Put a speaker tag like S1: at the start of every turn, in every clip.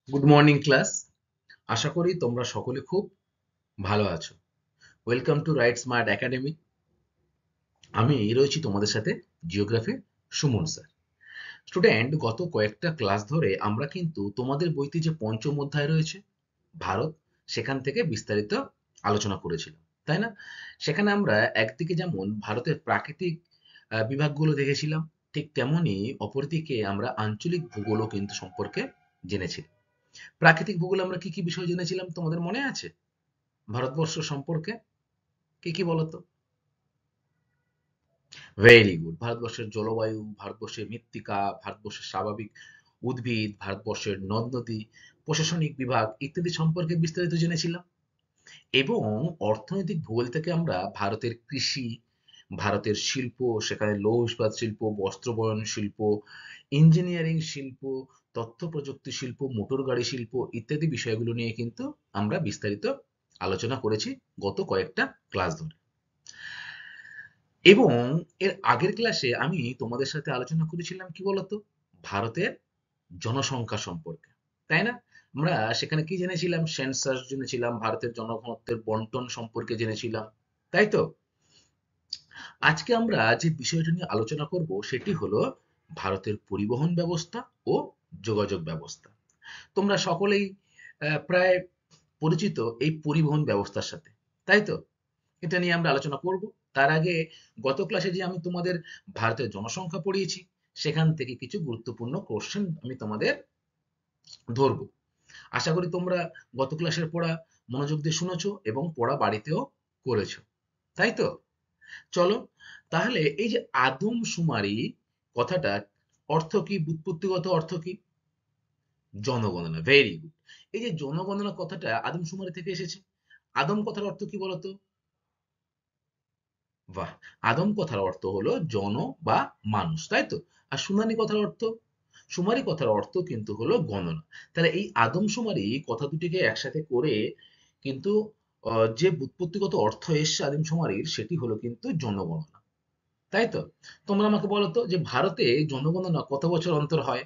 S1: Good morning class. আশা করি তোমরা সকলে খুব ভালো আছো। Welcome to right smart academy. আমি রয়েছি তোমাদের সাথে জিওগ্রাফি সুমন স্যার। স্টুডেন্ট, গত কয়েকটা ক্লাস ধরে আমরা কিন্তু তোমাদের বইতে যে পঞ্চম অধ্যায় রয়েছে ভারত, সেখান থেকে বিস্তারিত আলোচনা করেছিলাম, তাই না? সেখানে আমরা একদিকে যেমন ভারতের প্রাকৃতিক বিভাগগুলো দেখেছিলাম, ঠিক তেমনি অপরদিকে আমরা আঞ্চলিক ভূগোলও কিন্তু সম্পর্কে জেনেছি। প্রাকৃতিক ভূগোলে আমরা কি কি বিষয় জেনেছিলাম তোমাদের মনে আছে? ভারতবর্ষ সম্পর্কে কি কি বলতো? Very good. ভারতবর্ষের জলবায়ু, ভারতবর্ষের মৃত্তিকা, ভারতবর্ষের স্বাভাবিক উদ্ভিদ, ভারতবর্ষের নদ নদী, প্রশাসনিক বিভাগ ইত্যাদি সম্পর্কে বিস্তারিত জেনেছিলাম। এবং অর্থনৈতিক ভূগোল থেকে আমরা ভারতের কৃষি, ভারতের শিল্প, সেখানে লৌহ ইস্পাত শিল্প, বস্ত্র বয়ন শিল্প, ইঞ্জিনিয়ারিং শিল্প, তথ্য প্রযুক্তি শিল্প, মোটর গাড়ি শিল্প ইত্যাদি বিষয়গুলো নিয়ে কিন্তু আমরা বিস্তারিত আলোচনা করেছি গত কয়েকটা ক্লাস ধরে। এবং এর আগের ক্লাসে আমি তোমাদের সাথে আলোচনা করেছিলাম কি বলতো, ভারতের জনসংখ্যা সম্পর্কে, তাই না? আমরা সেখানে কি জেনেছিলাম? সেন্সাস জেনেছিলাম, ভারতের জনঘনত্বের বন্টন সম্পর্কে জেনেছিলাম, তাই তো? আজকে আমরা যে বিষয়টা নিয়ে আলোচনা করব সেটি হলো ভারতের পরিবহন ব্যবস্থা ও যোগাযোগ ব্যবস্থা। তোমরা সকলেই প্রায় পরিচিত এই পরিবহন ব্যবস্থার সাথে, তাই তো? এটা নিয়ে আমরা আলোচনা করব। তার আগে গত ক্লাসে যে আমি তোমাদের ভারতের জনসংখ্যা পড়িয়েছি, সেখান থেকে কিছু গুরুত্বপূর্ণ কোশ্চেন আমি তোমাদের ধরবো। আশা করি তোমরা গত ক্লাসের পড়া মনোযোগ দিয়ে শুনেছো এবং পড়া বাড়িতেও করেছো, তাই তো? চলো, তাহলে এই যে আদমশুমারি কথাটা অর্থ কি, ব্যুৎপত্তিগত অর্থ কি? জনগণনা। Very good. এই যে জনগণনা কথাটা আদমশুমারি থেকে এসেছে। আদম কথার অর্থ কি বলতো? বাহ! আদম কথার অর্থ হলো জন বা মানুষ, তাই তো? আর শুনানি কথার অর্থ? শুমারি কথার অর্থ কিন্তু হলো গণনা। তাহলে এই আদমশুমারি কথা দুটিকে একসাথে করে কিন্তু যে ব্যুৎপত্তিগত অর্থ এসছে আদমশুমারির সেটি হলো কিন্তু জনগণনা, তাই তো? তোমরা আমাকে বলো তো যে ভারতে জনগণনা কত বছর অন্তর হয়?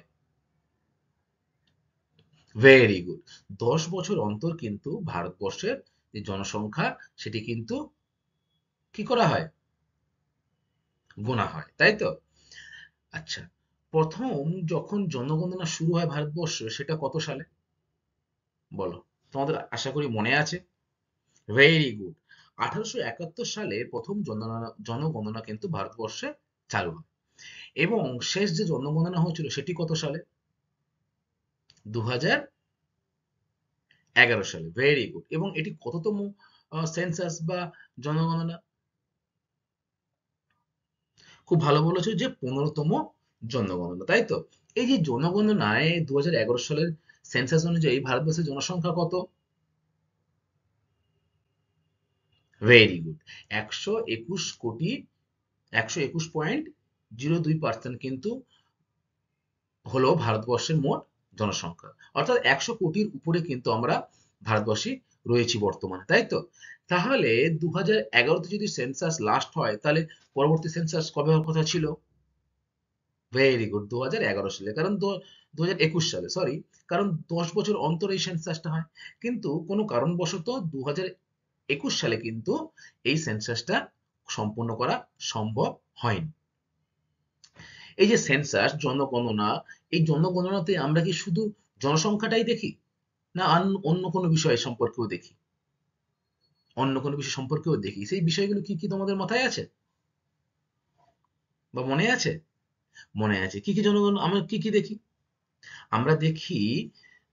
S1: Very good. 10 বছর অন্তর কিন্তু ভারতবর্ষের যে জনসংখ্যা সেটি কিন্তু কি করা হয়? গোনা হয়, তাই তো? আচ্ছা, প্রথম যখন জনগণনা শুরু হয় ভারতবর্ষে সেটা কত সালে? বলো। তোমাদের আশা করি মনে আছে। Very good. 1871 সালে প্রথম জনগণনা কিন্তু ভারতবর্ষে চালু হয়। এবং শেষ যে জনগণনা হয়েছিল সেটি কত সালে? 2011 সালে। Very good. এবং এটি কততম সেন্সাস বা জনগণনা? খুব ভালো বলেছো যে 15তম জনগণনা, তাই তো? এই যে জনগণনায় 2011 সালের সেন্সাস অনুযায়ী ভারতবর্ষের জনসংখ্যা কত? Very good. 121 কোটি, 121.02% কিন্তু হলো ভারতবর্ষের মোট জনসংখ্যা। অর্থাৎ 100 কোটির উপরে কিন্তু আমরা ভারতবর্ষী রয়েছি বর্তমানে, তাই তো? তাহলে 2011তে যদি সেন্সাস লাস্ট হয়, তাহলে পরবর্তী সেন্সাস কবে হওয়ার কথা ছিল? ভেরি গুড, 2011 সালে। কারণ 2021 সালে, সরি। কারণ 10 বছর অন্তর এই সেন্সাসটা হয়। কিন্তু কোনো কারণবশত 2021 সালে কিন্তু এই সেন্সাসটা সম্পূর্ণ করা সম্ভব হয়নি। এই যে সেন্সাস, জনগণনা, এই জনগণনাতে আমরা কি শুধু জনসংখ্যাটাই দেখি, না অন্য কোনো বিষয় সম্পর্কেও দেখি? অন্য কোনো বিষয় সম্পর্কেও দেখি। সেই বিষয়গুলো কি কি তোমাদের মাথায় আছে বা মনে আছে? মনে আছে। কি কি জনগণ আমরা কি কি দেখি? আমরা দেখি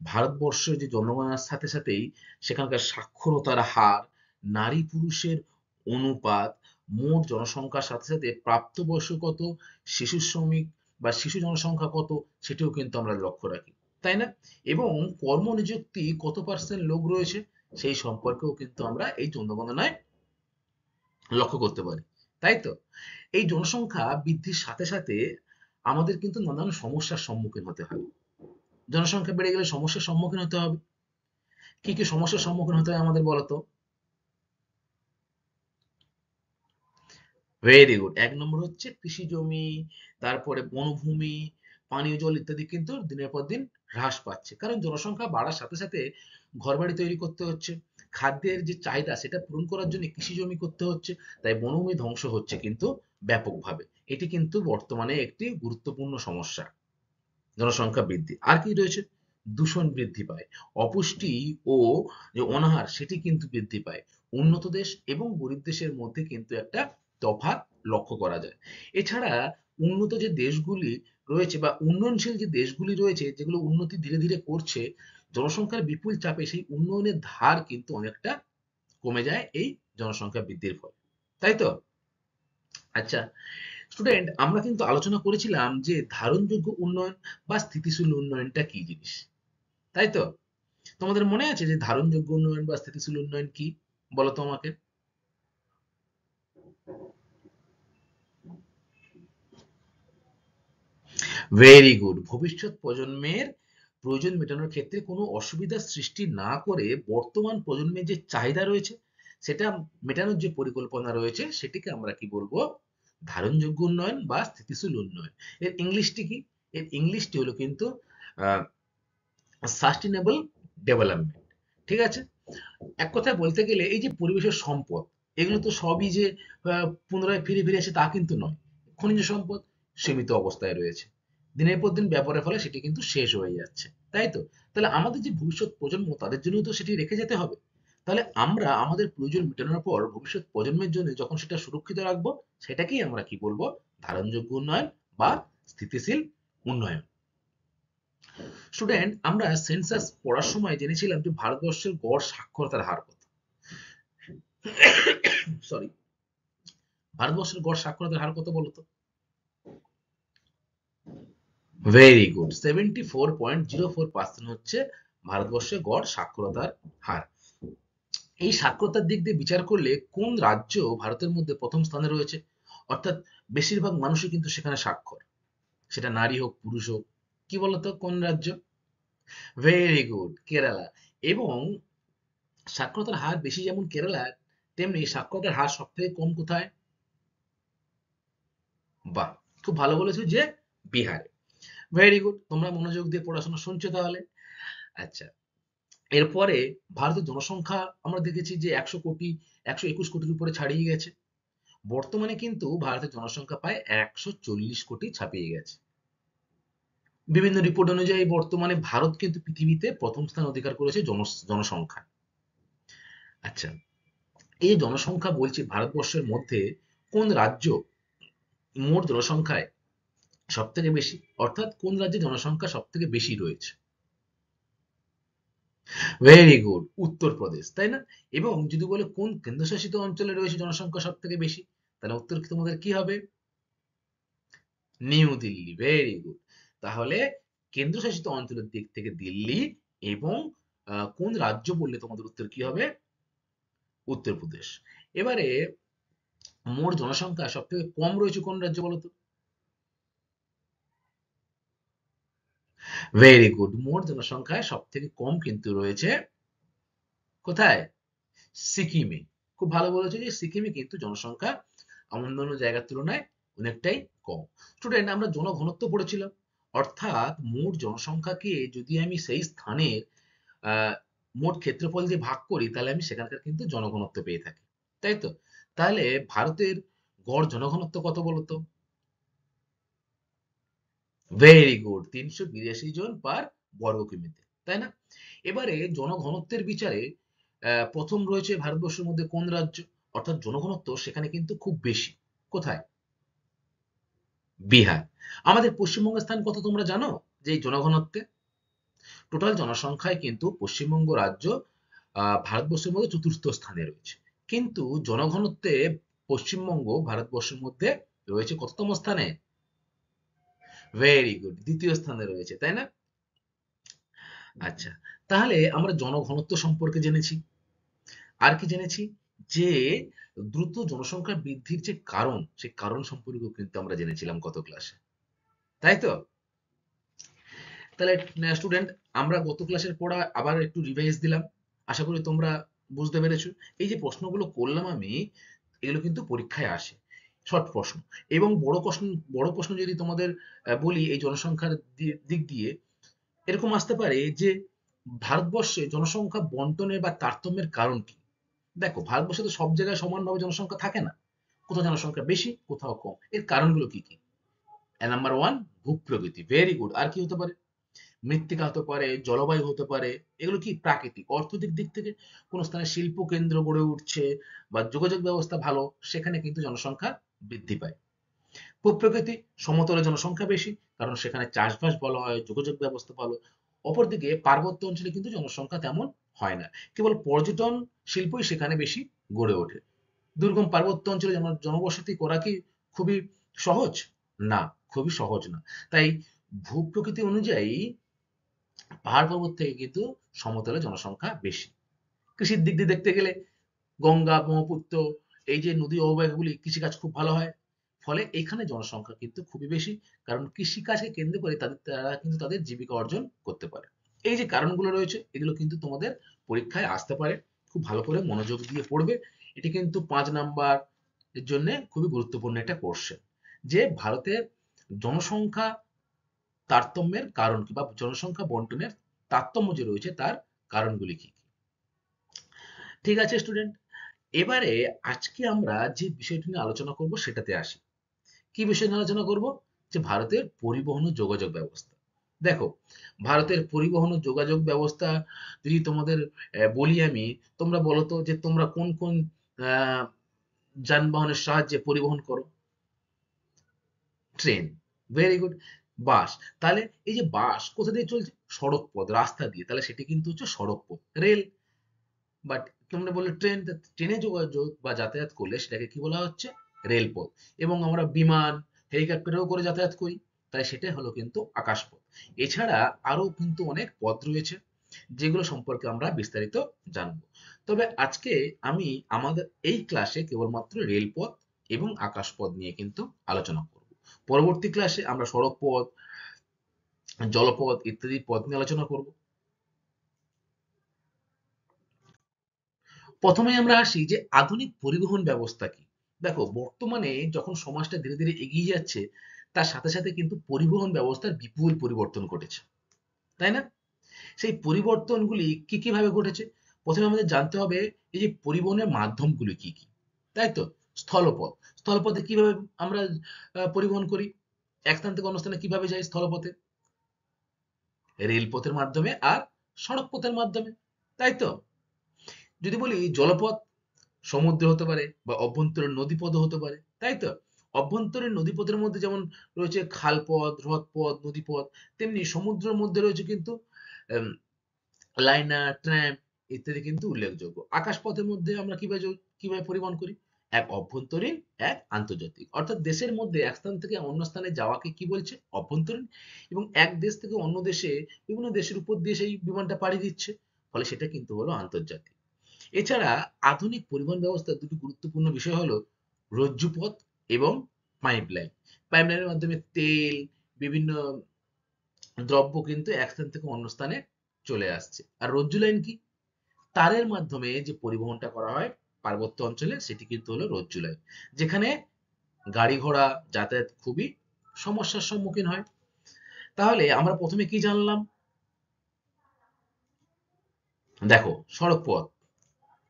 S1: ভারতবর্ষের যে জনগণনার সাথে সাথেই সেখানকার সাক্ষরতার হার, নারী পুরুষের অনুপাত, মোট জনসংখ্যার সাথে সাথে প্রাপ্তবয়স্ক কত, শিশু শ্রমিক বা শিশু জনসংখ্যা কত, সেটিও কিন্তু আমরা লক্ষ্য রাখি, তাই না? এবং কর্মনিযুক্তি কত পার্সেন্ট লোক রয়েছে সেই সম্পর্কেও কিন্তু আমরা এই জনগণনায় লক্ষ্য করতে পারি, তাই তো? এই জনসংখ্যা বৃদ্ধির সাথে সাথে আমাদের কিন্তু নানান সমস্যার সম্মুখীন হতে হয়। জনসংখ্যা বেড়ে গেলে সমস্যার সম্মুখীন হতে হবে। কি কি সমস্যার সম্মুখীন হতে হয় আমাদের বলতো? Very good. 1 নম্বর হচ্ছে কৃষি জমি, তারপরে বনভূমি, পানীয় জল ইত্যাদি কিন্তু দিনের পর দিন হ্রাস পাচ্ছে, কারণ জনসংখ্যা বাড়ার সাথে সাথে ঘরবাড়ি তৈরি করতে হচ্ছে, খাদ্যের যে চাহিদা সেটা পূরণ করার জন্য কৃষি জমি করতে হচ্ছে, তাই বনভূমি ধ্বংস হচ্ছে কিন্তু ব্যাপকভাবে। এটি কিন্তু বর্তমানে একটি গুরুত্বপূর্ণ সমস্যা, জনসংখ্যা বৃদ্ধি। আর কি রয়েছে? দূষণ বৃদ্ধি পায়, অপুষ্টি ও যে অনাহার সেটি কিন্তু বৃদ্ধি পায়। উন্নত দেশ এবং গরিব দেশের মধ্যে কিন্তু একটা তফাৎ লক্ষ্য করা যায়। এছাড়া উন্নত যে দেশগুলি রয়েছে বা উন্নয়নশীল যে দেশগুলি রয়েছে, যেগুলো উন্নতি ধীরে ধীরে করছে, জনসংখ্যার বিপুল চাপে সেই উন্নয়নের ধার কিন্তু অনেকটা কমে যায় এই জনসংখ্যা বৃদ্ধির ফলে। তাই তো? আচ্ছা স্টুডেন্ট, আমরা কিন্তু আলোচনা করেছিলাম যে ধারণযোগ্য উন্নয়ন বা স্থিতিশীল উন্নয়নটা কি জিনিস, তাই তো? তোমাদের মনে আছে যে ধারণযোগ্য উন্নয়ন বা স্থিতিশীল উন্নয়ন কি? বলো তো আমাকে। Very good. ভবিষ্যৎ প্রজন্মের প্রয়োজন মেটানোর ক্ষেত্রে কোনো অসুবিধার সৃষ্টি না করে বর্তমান প্রজন্মের যে চাহিদা রয়েছে সেটা মেটানোর যে পরিকল্পনা রয়েছে সেটিকে আমরা কি বলবো? ধারণযোগ্য উন্নয়ন বা স্থিতিশীল উন্নয়ন। এর ইংলিশটি কি? এর ইংলিশটি হলো কিন্তু সাস্টেনেবল ডেভেলপমেন্ট। ঠিক আছে? এক কথায় বলতে গেলে এই যে পরিবেশের সম্পদ, এগুলো তো সবই যে পুনরায় ফিরে ফিরে আসে তা কিন্তু নয়। খনিজ সম্পদ সীমিত অবস্থায় রয়েছে, দিনের পর দিন ব্যবহারের ফলে সেটি কিন্তু শেষ হয়ে যাচ্ছে, তাই তো? তাহলে আমাদের যে ভবিষ্যৎ প্রজন্ম তাদের জন্য তো সেটি রেখে যেতে হবে। তাহলে আমরা আমাদের প্রয়োজন মেটানোর পর ভবিষ্যৎ প্রজন্মের জন্য যখন সেটা সুরক্ষিত রাখবো, সেটাকেই আমরা কি বলবো? ধারণযোগ্য উন্নয়ন বা স্থিতিশীল উন্নয়ন। স্টুডেন্ট, আমরা সেন্সাস পড়ার সময় জেনেছিলাম যে ভারতবর্ষের গড় সাক্ষরতার হার কত। সরি, ভারতবর্ষের গড় সাক্ষরতার হার কত বলতো? ভেরি গুড, 74.04% হচ্ছে ভারতবর্ষের গড় সাক্ষরতার হার। এই সাক্ষরতার দিক দিয়ে বিচার করলে কোন রাজ্য ভারতের মধ্যে প্রথম স্থানে রয়েছে? অর্থাৎ বেশিরভাগ মানুষই কিন্তু সেখানে সাক্ষর, সেটা নারী হোক পুরুষ হোক। কি বলতো কোন রাজ্য? Very good, Kerala. এবং সাক্ষরতার হার বেশি যেমন কেরালার, তেমনি সাক্ষরতার হার সব থেকে কম কোথায়? বাহ, খুব ভালো বলেছো যে বিহারে। ভেরি গুড, তোমরা মনোযোগ দিয়ে পড়াশোনা শুনছো তাহলে। আচ্ছা, এরপরে ভারতের জনসংখ্যা আমরা দেখেছি যে 100 কোটি, 121 কোটির উপরে ছাড়িয়ে গেছে। বর্তমানে কিন্তু ভারতের জনসংখ্যা প্রায় 140 কোটি ছাপিয়ে গেছে। বিভিন্ন রিপোর্ট অনুযায়ী বর্তমানে ভারত কিন্তু পৃথিবীতে প্রথম স্থান অধিকার করেছে জনসংখ্যা। আচ্ছা, এই জনসংখ্যা বলছি ভারতবর্ষের মধ্যে কোন রাজ্য মোট জনসংখ্যায় সব থেকে বেশি, অর্থাৎ কোন রাজ্যে জনসংখ্যা সব থেকে বেশি রয়েছে? ভেরি গুড, উত্তরপ্রদেশ, তাই না? এবং যদি বলে কোন কেন্দ্রশাসিত অঞ্চলে রয়েছে জনসংখ্যা সব থেকে বেশি, তাহলে উত্তর কি তোমাদের কি হবে? নিউ দিল্লি। Very good. তাহলে কেন্দ্রশাসিত অঞ্চলের দিক থেকে দিল্লি, এবং কোন রাজ্য বললে তোমাদের উত্তর কি হবে? উত্তরপ্রদেশ। এবারে মোট জনসংখ্যা সব থেকে কম রয়েছে কোন রাজ্যে বলো তো? ভেরি গুড, মোট জনসংখ্যায় সব থেকে কম কিন্তু রয়েছে কোথায়? সিকিমে। খুব ভালো বলেছো যে সিকিমে কিন্তু জনসংখ্যা অন্যান্য জায়গার তুলনায় অনেকটাই কম। স্টুডেন্ট, আমরা জনঘনত্ব পড়েছিলাম, অর্থাৎ মোট জনসংখ্যাকে যদি আমি সেই স্থানের আহ, মোট ক্ষেত্রফল দিয়ে ভাগ করি তাহলে আমি সেখানকার কিন্তু জনঘনত্ব পেয়ে থাকি, তাই তো? তাহলে ভারতের গড় জনঘনত্ব কত বলতো? ভেরি গুড, 382 জন পার বর্গ কিমিতে, তাই না? এবারে জনঘনত্বের বিচারে প্রথম রয়েছে ভারতবর্ষের মধ্যে কোন রাজ্য? অর্থাৎ জনঘনত্ব সেখানে কিন্তু খুব বেশি, কোথায়? বিহার। আমাদের পশ্চিমবঙ্গের স্থান কত তোমরা জানো যে এই জনঘনত্বে? টোটাল জনসংখ্যায় কিন্তু পশ্চিমবঙ্গ রাজ্য ভারতবর্ষের মধ্যে চতুর্থ স্থানে রয়েছে, কিন্তু জনঘনত্বে পশ্চিমবঙ্গ ভারতবর্ষের মধ্যে রয়েছে কততম স্থানে? ভেরি গুড, দ্বিতীয় স্থানে রয়েছে, তাই না? আচ্ছা, তাহলে আমরা জনঘনত্ব সম্পর্কে জেনেছি। আর কি জেনেছি? যে দ্রুত জনসংখ্যা বৃদ্ধির যে কারণ, সেই কারণ সম্পর্কেও কিন্তু আমরা জেনেছিলাম গত ক্লাসে, তাই তো? তাহলে স্টুডেন্ট, আমরা গত ক্লাসের পড়া আবার একটু রিভাইজ দিলাম। আশা করি তোমরা বুঝতে পেরেছো। এই যে প্রশ্নগুলো করলাম আমি, এগুলো কিন্তু পরীক্ষায় আসে, শর্ট প্রশ্ন। এবং বড় প্রশ্ন, বড় প্রশ্ন যদি তোমাদের বলি এই জনসংখ্যার দিক দিয়ে, এরকম আসতে পারে যে ভারতবর্ষে জনসংখ্যা বন্টনের বা তারতম্যের কারণ কি? দেখো, ভারতবর্ষে তো সব জায়গায় সমানভাবে জনসংখ্যা থাকে না। কোথাও জনসংখ্যা বেশি, কোথাও কম। এর কারণগুলো কি কি? নাম্বার ওয়ান, ভূপ্রকৃতি। Very good. আর কি হতে পারে? মৃত্তিকা হতে পারে, জলবায়ু হতে পারে। এগুলো কি প্রাকৃতিক। অর্থনৈতিক দিক থেকে কোনো স্থানে শিল্প কেন্দ্র গড়ে উঠছে বা যোগাযোগ ব্যবস্থা ভালো, সেখানে কিন্তু জনসংখ্যা বৃদ্ধি পায়। ভূপ্রকৃতি, সমতলে জনসংখ্যা বেশি, কারণ সেখানে চাষবাস ভালো হয়, যোগাযোগ ব্যবস্থা ভালো। অপরদিকে পার্বত্য অঞ্চলে কিন্তু জনসংখ্যা তেমন হয় না। কেবল পর্যটন শিল্পই সেখানে বেশি গড়ে ওঠে। দুর্গম পার্বত্য অঞ্চলে জনবসতি করা কি খুবই সহজ? না, খুবই সহজ না। তাই ভূপ্রকৃতি অনুযায়ী পাহাড় পর্বত থেকে কিন্তু সমতলে জনসংখ্যা বেশি। কৃষির দিক দিয়ে দেখতে গেলে গঙ্গা, ব্রহ্মপুত্র, এই যে নদী অববাহিকাগুলি, কৃষিকাজ খুব ভালো হয়। ফলে এখানে জনসংখ্যা কিন্তু খুবই বেশি। কারণ কৃষিকাজকে কেন্দ্র করে তারা কিন্তু তাদের জীবিকা অর্জন করতে পারে। এই যে কারণগুলো রয়েছে, এগুলো কিন্তু তোমাদের পরীক্ষায় আসতে পারে। খুব ভালো করে মনোযোগ দিয়ে পড়বে। এটি কিন্তু ৫ নাম্বার এর জন্য খুবই গুরুত্বপূর্ণ একটা কোশ্চেন, যে ভারতের জনসংখ্যা তারতম্যের কারণ কি, বা জনসংখ্যা বন্টনের তারতম্য যে রয়েছে তার কারণগুলি কি কি? ঠিক আছে স্টুডেন্ট, এবারে আজকে আমরা যে বিষয়টি নিয়ে আলোচনা করব সেটাতে আসি। কি বিষয় নিয়ে আলোচনা করব? যে ভারতের পরিবহন ও যোগাযোগ ব্যবস্থা। দেখো, ভারতের পরিবহন ও যোগাযোগ ব্যবস্থা যদি তোমাদের বলি আমি, তোমরা বলো তো যে তোমরা কোন কোন আহ, যানবাহনের সাহায্যে পরিবহন করো? ট্রেন। Very good. বাস। তাহলে এই যে বাস কোথা দিয়ে চলছে? সড়ক পথ, রাস্তা দিয়ে। তাহলে সেটি কিন্তু হচ্ছে সড়ক পথ। রেল। বাট তোমরা বললে ট্রেন, ট্রেনে যোগাযোগ বা যাতায়াত করলে সেটাকে কি বলা হচ্ছে? রেলপথ। এবং আমরা বিমান, হেলিকপ্টারেও করে যাতায়াত করি, তাই সেটাই হলো কিন্তু আকাশপথ। এছাড়া আরো কিন্তু অনেক পথ রয়েছে, যেগুলো সম্পর্কে আমরা বিস্তারিত জানবো। তবে আজকে আমি আমাদের এই ক্লাসে কেবলমাত্র রেলপথ এবং আকাশপথ নিয়ে কিন্তু আলোচনা করব। পরবর্তী ক্লাসে আমরা সড়ক পথ, জলপথ ইত্যাদি পথ নিয়ে আলোচনা করব। প্রথমেই আমরা আসি যে আধুনিক পরিবহন ব্যবস্থা কি। দেখো, বর্তমানে যখন সমাজটা ধীরে ধীরে এগিয়ে যাচ্ছে, তার সাথে সাথে কিন্তু পরিবহন ব্যবস্থার বিপুল পরিবর্তন ঘটেছে, তাই না? সেই পরিবর্তনগুলি কি কি ভাবে ঘটেছে? প্রথমে আমাদের জানতে হবে এই যে পরিবহনের মাধ্যমগুলি কি কি। তাই তো? স্থলপথ। স্থলপথে কিভাবে আমরা পরিবহন করি? এক স্থান থেকে অন্য স্থানে কিভাবে যাই স্থলপথে? রেলপথের মাধ্যমে আর সড়ক পথের মাধ্যমে, তাই তো? যদি বলি জলপথ, সমুদ্র হতে পারে বা অভ্যন্তরীণ নদীপথও হতে পারে, তাই তো? অভ্যন্তরীণ নদীপথের মধ্যে যেমন রয়েছে খালপথ, হ্রদপথ, নদীপথ, তেমনি সমুদ্রের মধ্যে রয়েছে কিন্তু আম, লাইনার, ট্রাম ইত্যাদি কিন্তু উল্লেখযোগ্য। আকাশপথের মধ্যে আমরা কিভাবে পরিবহন করি? এক অভ্যন্তরীণ, এক আন্তর্জাতিক। অর্থাৎ দেশের মধ্যে এক স্থান থেকে অন্য স্থানে যাওয়াকে কি বলছে? অভ্যন্তরীণ। এবং এক দেশ থেকে অন্য দেশে বিভিন্ন দেশের উপর দিয়ে সেই বিমানটা পাড়ি দিচ্ছে, ফলে সেটা কিন্তু হলো আন্তর্জাতিক। এছাড়া আধুনিক পরিবহন ব্যবস্থার দুটি গুরুত্বপূর্ণ বিষয় হলো রজ্জুপথ এবং পাইপলাইন। পাইপলাইনের মাধ্যমে তেল, বিভিন্ন দ্রব্য কিন্তু এক স্থান থেকে অন্য স্থানে চলে আসছে। আর রজ্জু লাইন কি? তারের মাধ্যমে যে পরিবহনটা করা হয় পার্বত্য অঞ্চলে, সেটি কিন্তু হলো রজ্জু লাইন, যেখানে গাড়ি ঘোড়া যাতায়াত খুবই সমস্যার সম্মুখীন হয়। তাহলে আমরা প্রথমে কি জানলাম? দেখো, সড়ক পথ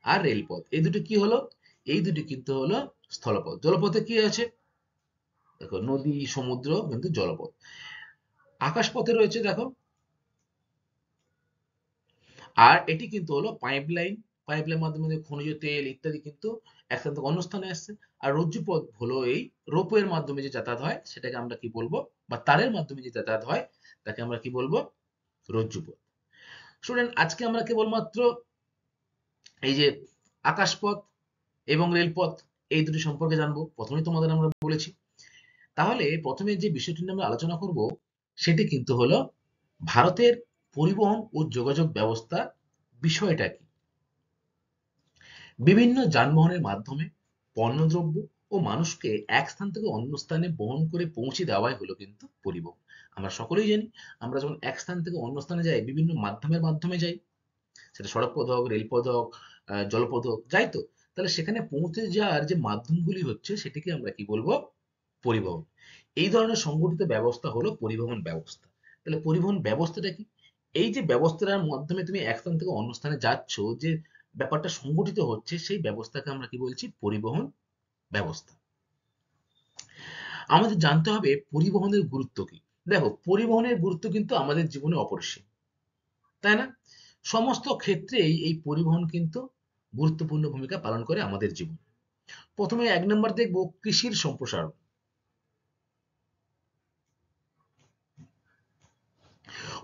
S1: আর রেলপথ, এই দুটো কি হলো? এই দুটি কিন্তু হলো স্থলপথ। জলপথে কি আছে? দেখো, নদী, সমুদ্র কিন্তু জলপথ। আকাশপথে রয়েছে দেখো, আর এটি কিন্তু হলো পাইপলাইন। পাইপলাইন মাধ্যমে খনিজ তেল ইত্যাদি কিন্তু এক স্থান থেকে অন্য স্থানে আসছে। আর রজ্জুপথ হলো এই রোপওয়ের মাধ্যমে যে যাতায়াত হয় সেটাকে আমরা কি বলবো? বা তারের মাধ্যমে যে যাতায়াত হয় তাকে আমরা কি বলবো? রজ্জুপথ। স্টুডেন্ট, আজকে আমরা কেবলমাত্র এই যে আকাশপথ এবং রেলপথ, এই দুটি সম্পর্কে জানবো। প্রথমেই তোমাদের আমরা বলেছি। তাহলে প্রথমে যে বিষয়টি নিয়ে আমরা আলোচনা করব সেটি কিন্তু হলো ভারতের পরিবহন ও যোগাযোগ ব্যবস্থা বিষয়টা কি। বিভিন্ন যানবাহনের মাধ্যমে পণ্যদ্রব্য ও মানুষকে এক স্থান থেকে অন্য স্থানে বহন করে পৌঁছে দেওয়াই হলো কিন্তু পরিবহন। আমরা সকলেই জানি, আমরা যখন এক স্থান থেকে অন্য স্থানে যাই বিভিন্ন মাধ্যমের মাধ্যমে যাই, সেটা সড়ক পথ হোক, রেলপথ হোক, জলপথ হোক, যাই তো? তাহলে সেখানে পৌঁছে যাওয়ার যে মাধ্যমগুলি হচ্ছে সেটিকে আমরা কি বলবো? পরিবহন। এই ধরনের সংগঠিত ব্যবস্থা হলো পরিবহন ব্যবস্থা। তাহলে পরিবহন ব্যবস্থাটা কি? এই যে ব্যবস্থার মাধ্যমে তুমি এক স্থান থেকে অন্য স্থানে যাচ্ছ, যে ব্যাপারটা সংগঠিত হচ্ছে, সেই ব্যবস্থাকে আমরা কি বলছি? পরিবহন ব্যবস্থা। আমাদের জানতে হবে পরিবহনের গুরুত্ব কি। দেখো, পরিবহনের গুরুত্ব কিন্তু আমাদের জীবনে অপরিসীম, তাই না? সমস্ত ক্ষেত্রেই এই পরিবহন কিন্তু গুরুত্বপূর্ণ ভূমিকা পালন করে আমাদের জীবনে। প্রথমে 1 নম্বর দেখব কৃষির সম্প্রসারণ।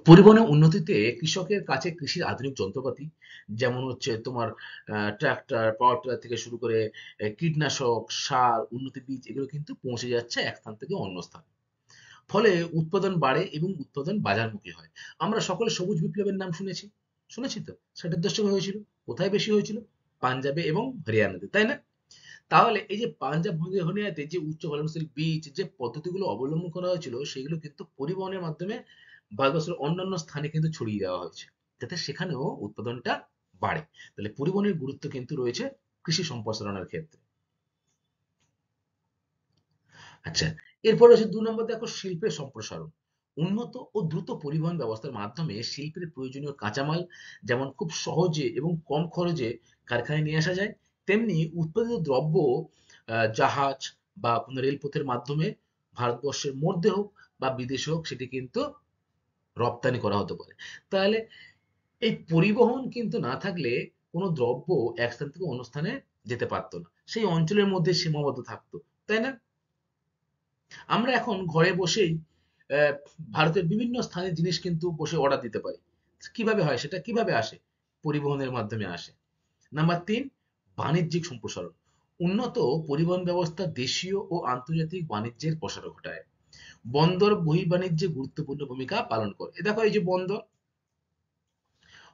S1: পরিবহনের উন্নতিতে কৃষকের কাছে কৃষির আধুনিক যন্ত্রপাতি, যেমন হচ্ছে তোমার ট্রাক্টর, পাওয়ার টিলার থেকে শুরু করে কীটনাশক, সার, উন্নত বীজ, এগুলো কিন্তু পৌঁছে যাচ্ছে এক স্থান থেকে অন্য স্থানে। ফলে উৎপাদন বাড়ে এবং উৎপাদন বাজারমুখী হয়। আমরা সকলে সবুজ বিপ্লবের নাম শুনেছি, শুনেছি তো? 60-এর দশকে হয়েছিল। কোথায় বেশি হয়েছিল? পাঞ্জাবে এবং হরিয়ানাতে, তাই না? তাহলে এই যে পাঞ্জাব হরিয়ানাতে যে উচ্চ ফলনশীল বীজ, যে পদ্ধতিগুলো অবলম্বন করা হয়েছিল, সেগুলো কিন্তু পরিবহনের মাধ্যমে ভারতবর্ষের অন্যান্য স্থানে কিন্তু ছড়িয়ে দেওয়া হয়েছে, যাতে সেখানেও উৎপাদনটা বাড়ে। তাহলে পরিবহনের গুরুত্ব কিন্তু রয়েছে কৃষি সম্প্রসারণের ক্ষেত্রে। আচ্ছা, এরপরে হচ্ছে 2 নম্বর, দেখো শিল্পের সম্প্রসারণ। উন্নত ও দ্রুত পরিবহন ব্যবস্থার মাধ্যমে শিল্পের প্রয়োজনীয় কাঁচামাল যেমন খুব সহজে এবং কম খরচে কারখানায় নিয়ে আসা যায়, তেমনি উৎপাদিত দ্রব্য জাহাজ বা কোনো রেলপথের মাধ্যমে ভারতবর্ষের মধ্যে হোক বা বিদেশে হোক, সেটি কিন্তু রপ্তানি করা হতে পারে। তাহলে এই পরিবহন কিন্তু না থাকলে কোনো দ্রব্য এক স্থান থেকে অন্য স্থানে যেতে পারতো না, সেই অঞ্চলের মধ্যে সীমাবদ্ধ থাকতো, তাই না? আমরা এখন ঘরে বসেই আহ, ভারতের বিভিন্ন স্থানের জিনিস কিন্তু বসে অর্ডার দিতে পারি। কিভাবে হয়? সেটা কিভাবে আসে? পরিবহনের মাধ্যমে আসে। নাম্বার 3, বাণিজ্যিক সম্প্রসারণ। উন্নত পরিবহন ব্যবস্থা দেশীয় ও আন্তর্জাতিক বাণিজ্যের প্রসার ঘটায়। বন্দর বহির্বাণিজ্যে গুরুত্বপূর্ণ ভূমিকা পালন করে। দেখো, এই যে বন্দর,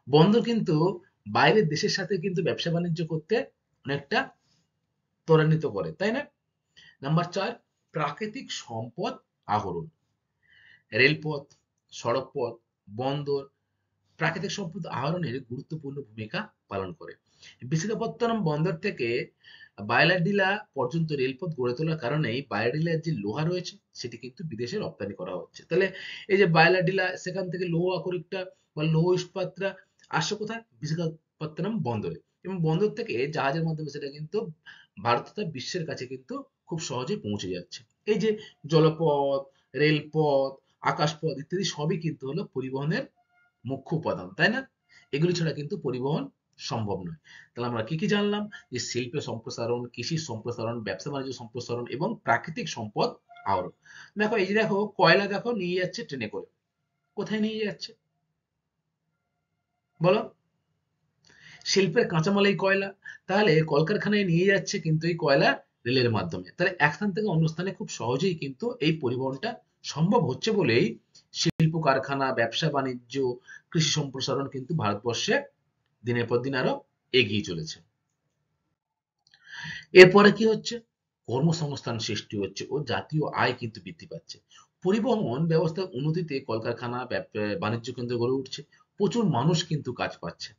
S1: বন্দর কিন্তু বাইরের দেশের সাথে কিন্তু ব্যবসা বাণিজ্য করতে অনেকটা ত্বরান্বিত করে, তাই না? নাম্বার 4, প্রাকৃতিক সম্পদ আহরণ। রেলপথ, সড়কপথ, বন্দর প্রাকৃতিক সম্পদ আহরণের গুরুত্বপূর্ণ ভূমিকা পালন করে। বিশাখাপত্তনম বন্দর থেকে বায়লাডিলা পর্যন্ত রেলপথ গড়ে তোলার কারণেই বায়লাডিলার যে লোহা রয়েছে, সেটি কিন্তু বিদেশে রপ্তানি করা হচ্ছে। তাহলে এই যে বায়লাডিলা, সেখান থেকে লৌহ আকরিকটা বা লৌহ ইস্পাতটা আসছে কোথায়? বিশাখাপত্তনম বন্দরে। এবং বন্দর থেকে জাহাজের মাধ্যমে সেটা কিন্তু ভারত তথা বিশ্বের কাছে কিন্তু খুব সহজেই পৌঁছে যাচ্ছে। এই যে জলপথ, রেলপথ, আকাশপথ ইত্যাদি সবই কিন্তু হলো পরিবহনের মুখ্য উপাদান, তাই না? এগুলি ছাড়া কিন্তু পরিবহন সম্ভব নয়। তাহলে আমরা কি কি জানলাম? যে শিল্পের সম্প্রসারণ, কৃষির সম্প্রসারণ, ব্যবসা বাণিজ্য সম্প্রসারণ এবং প্রাকৃতিক সম্পদ আহরণ। দেখো, এই যে দেখো কয়লা, দেখো নিয়ে যাচ্ছে ট্রেনে করে। কোথায় নিয়ে যাচ্ছে বলো? শিল্পের কাঁচামাল এই কয়লা। তাহলে কলকারখানায় নিয়ে যাচ্ছে কিন্তু এই কয়লা রেলের মাধ্যমে। তাহলে এক স্থান থেকে অন্য স্থানে খুব সহজেই কিন্তু এই পরিবহনটা সম্ভব হচ্ছে বলেই শিল্প কারখানা, ব্যবসা বাণিজ্য, কৃষি সম্প্রসারণ কিন্তু ভারতবর্ষে দিনের পর দিন আরো এগিয়ে চলেছে। এরপরে কি হচ্ছে? কর্মসংস্থান সৃষ্টি হচ্ছে ও জাতীয় আয় কিন্তু বৃদ্ধি পাচ্ছে। পরিবহন ব্যবস্থার উন্নতিতে কলকারখানা, বাণিজ্য কেন্দ্র গড়ে উঠছে। প্রচুর মানুষ কিন্তু কাজ পাচ্ছে।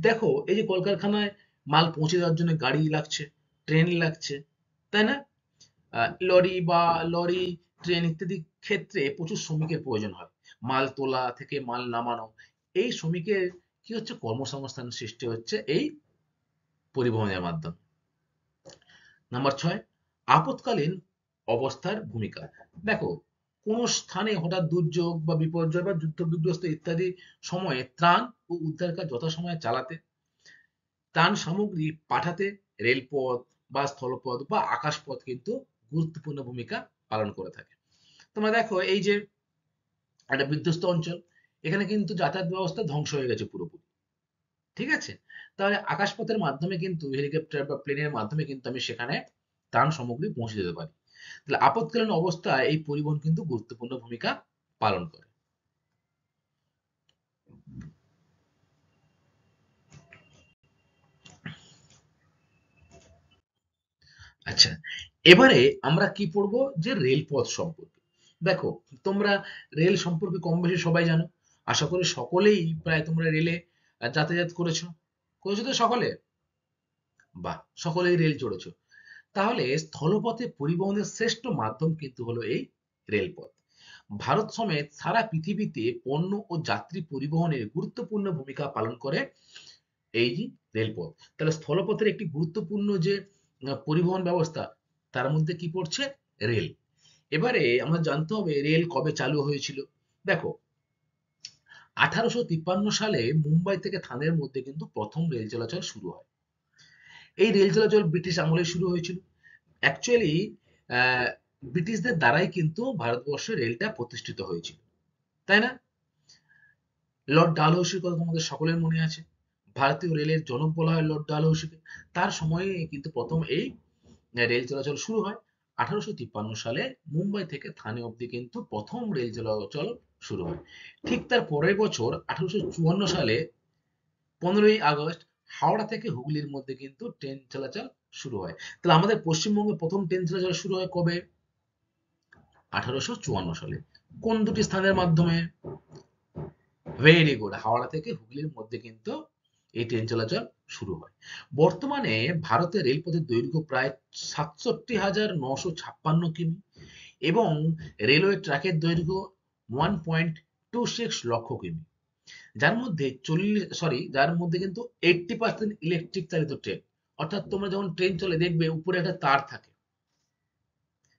S1: দেখো, এই যে কলকারখানায় মাল পৌঁছে দেওয়ার জন্য গাড়ি লাগছে, ট্রেন লাগছে, তাই না? লরি, ট্রেন ইত্যাদি ক্ষেত্রে প্রচুর শ্রমিকের প্রয়োজন হয়। মাল তোলা থেকে মাল নামানো, এই শ্রমিকের কি হচ্ছে? কর্মসংস্থান সৃষ্টি হচ্ছে এই পরিবহনের মাধ্যমে। নাম্বার 6, আপৎকালীন অবস্থার ভূমিকা। দেখো, কোন স্থানে হঠাৎ দুর্যোগ বা বিপর্যয় বা যুদ্ধ বিধ্বস্ত ইত্যাদি সময়ে ত্রাণ ও উদ্ধার কাজ যথাসময়ে চালাতে, ত্রাণ সামগ্রী পাঠাতে রেলপথ বা স্থলপথ বা আকাশপথ কিন্তু গুরুত্বপূর্ণ ভূমিকা পালন করে থাকে। তোমরা দেখো, এই যে একটা বিধ্বস্ত অঞ্চল, এখানে কিন্তু যাতায়াত ব্যবস্থা ধ্বংস হয়ে গেছে পুরোপুরি, ঠিক আছে? তাহলে আকাশপথের মাধ্যমে কিন্তু হেলিকপ্টার বা প্লেনের মাধ্যমে কিন্তু আমি সেখানে ত্রাণ সামগ্রী পৌঁছে দিতে পারি। তাহলে আপৎকালীন অবস্থায় এই পরিবহন কিন্তু গুরুত্বপূর্ণ ভূমিকা পালন করে। আচ্ছা, এবারে আমরা কি পড়বো? যে রেলপথ সম্পর্কে। দেখো, তোমরা রেল সম্পর্কে কম বেশি সবাই জানো। আশা করি সকলেই প্রায় তোমরা রেলে যাতায়াত করেছো। করেছো তো সকলে? বাহ! সকলেই রেল চড়েছো। তাহলে স্থলপথে পরিবহনের শ্রেষ্ঠ মাধ্যম কিন্তু হলো এই রেলপথ। ভারত সমেত সারা পৃথিবীতে পণ্য ও যাত্রী পরিবহনের গুরুত্বপূর্ণ ভূমিকা পালন করে এই যে রেলপথ। তাহলে স্থলপথের একটি গুরুত্বপূর্ণ যে পরিবহন ব্যবস্থা, তার মধ্যে কি পড়ছে? রেল। এবারে আমরা জানতে হবে রেল কবে চালু হয়েছিল। দেখো, 1853 সালে মুম্বাই থেকে থানের মধ্যে কিন্তু প্রথম রেল চলাচল শুরু হয়। এই রেল চলাচল ব্রিটিশ আমলে শুরু হয়েছিল। অ্যাকচুয়ালি ব্রিটিশদের দ্বারাই কিন্তু ভারতবর্ষে রেলটা প্রতিষ্ঠিত হয়েছিল, তাই না? লর্ড ডালহৌসির কথা তোমাদের সকলের মনে আছে। ভারতীয় রেলের জনক বলা হয় লর্ড ডালহৌসিকে। তার সময়ে কিন্তু প্রথম এই রেল চলাচল শুরু হয়। 1853 সালে মুম্বাই থেকে থানে অবধি কিন্তু প্রথম রেল চলাচল শুরু হয়। ঠিক তার পরের বছর 1854 সালে 15ই আগস্ট হাওড়া থেকে হুগলির মধ্যে কিন্তু ট্রেন চলাচল শুরু হয়। তাহলে আমাদের পশ্চিমবঙ্গে প্রথম ট্রেন চলাচল শুরু হয় কবে? 1854 সালে। কোন দুটি স্থানের মাধ্যমে? ভেরি গুড, হাওড়া থেকে হুগলির মধ্যে কিন্তু এই ট্রেন চলাচল শুরু হয়। বর্তমানে ভারতের রেলপথের দৈর্ঘ্য প্রায় 67,956 কিমি এবং রেলওয়ে ট্র্যাকের দৈর্ঘ্য 1.26 লক্ষ কিমি, যার মধ্যে কিন্তু 80% ইলেকট্রিক চালিত ট্রেন। অর্থাৎ তোমরা যখন ট্রেন চলে দেখবে উপরে একটা তার থাকে,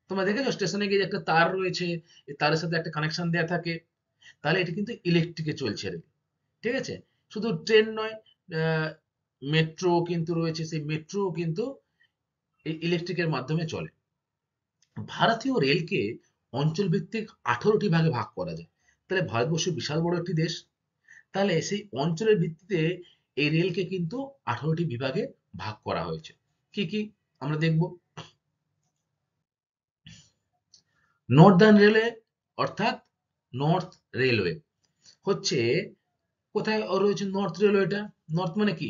S1: তোমরা দেখেছো স্টেশনে গিয়ে একটা তার রয়েছে, এই তারের সাথে একটা কানেকশন দেওয়া থাকে। তাহলে এটা কিন্তু ইলেকট্রিকে চলছে রেল, ঠিক আছে? শুধু ট্রেন নয়, মেট্রো কিন্তু রয়েছে, সেই মেট্রো কিন্তু এই ইলেকট্রিকের মাধ্যমে চলে। ভারতীয় রেলকে অঞ্চল ভিত্তিক 18টি ভাগে ভাগ করা যায়। তাহলে ভারতবর্ষ বিশাল বড় একটি দেশ, তাহলে সেই অঞ্চলের ভিত্তিতে এই রেলকে কিন্তু 18টি বিভাগে ভাগ করা হয়েছে। কি কি আমরা দেখব? নর্দার্ন রেলওয়ে অর্থাৎ নর্থ রেলওয়ে হচ্ছে, কোথায় রয়েছে নর্থ রেলওয়েটা? নর্থ মানে কি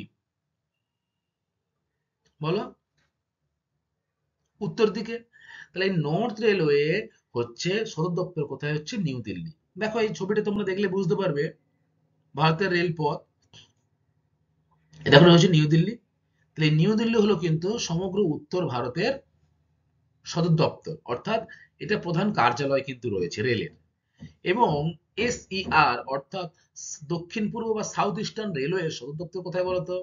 S1: বলো? উত্তর দিকে। তাহলে এই নর্থ রেলওয়ে হচ্ছে সদর দপ্তর কোথায়? হচ্ছে নিউ দিল্লি। দেখো এই ছবিটা তোমরা দেখলে বুঝতে পারবে ভারতের রেলপথ, এটা হলো হচ্ছে নিউ দিল্লি। তাহলে নিউ দিল্লি হলো কিন্তু সমগ্র উত্তর ভারতের সদর দপ্তর, অর্থাৎ এটা প্রধান কার্যালয় কিন্তু রয়েছে রেলের। এবং এসইআর অর্থাৎ দক্ষিণ পূর্ব বা সাউথ ইস্টার্ন রেলওয়ে সদর দপ্তর কোথায় বলতো?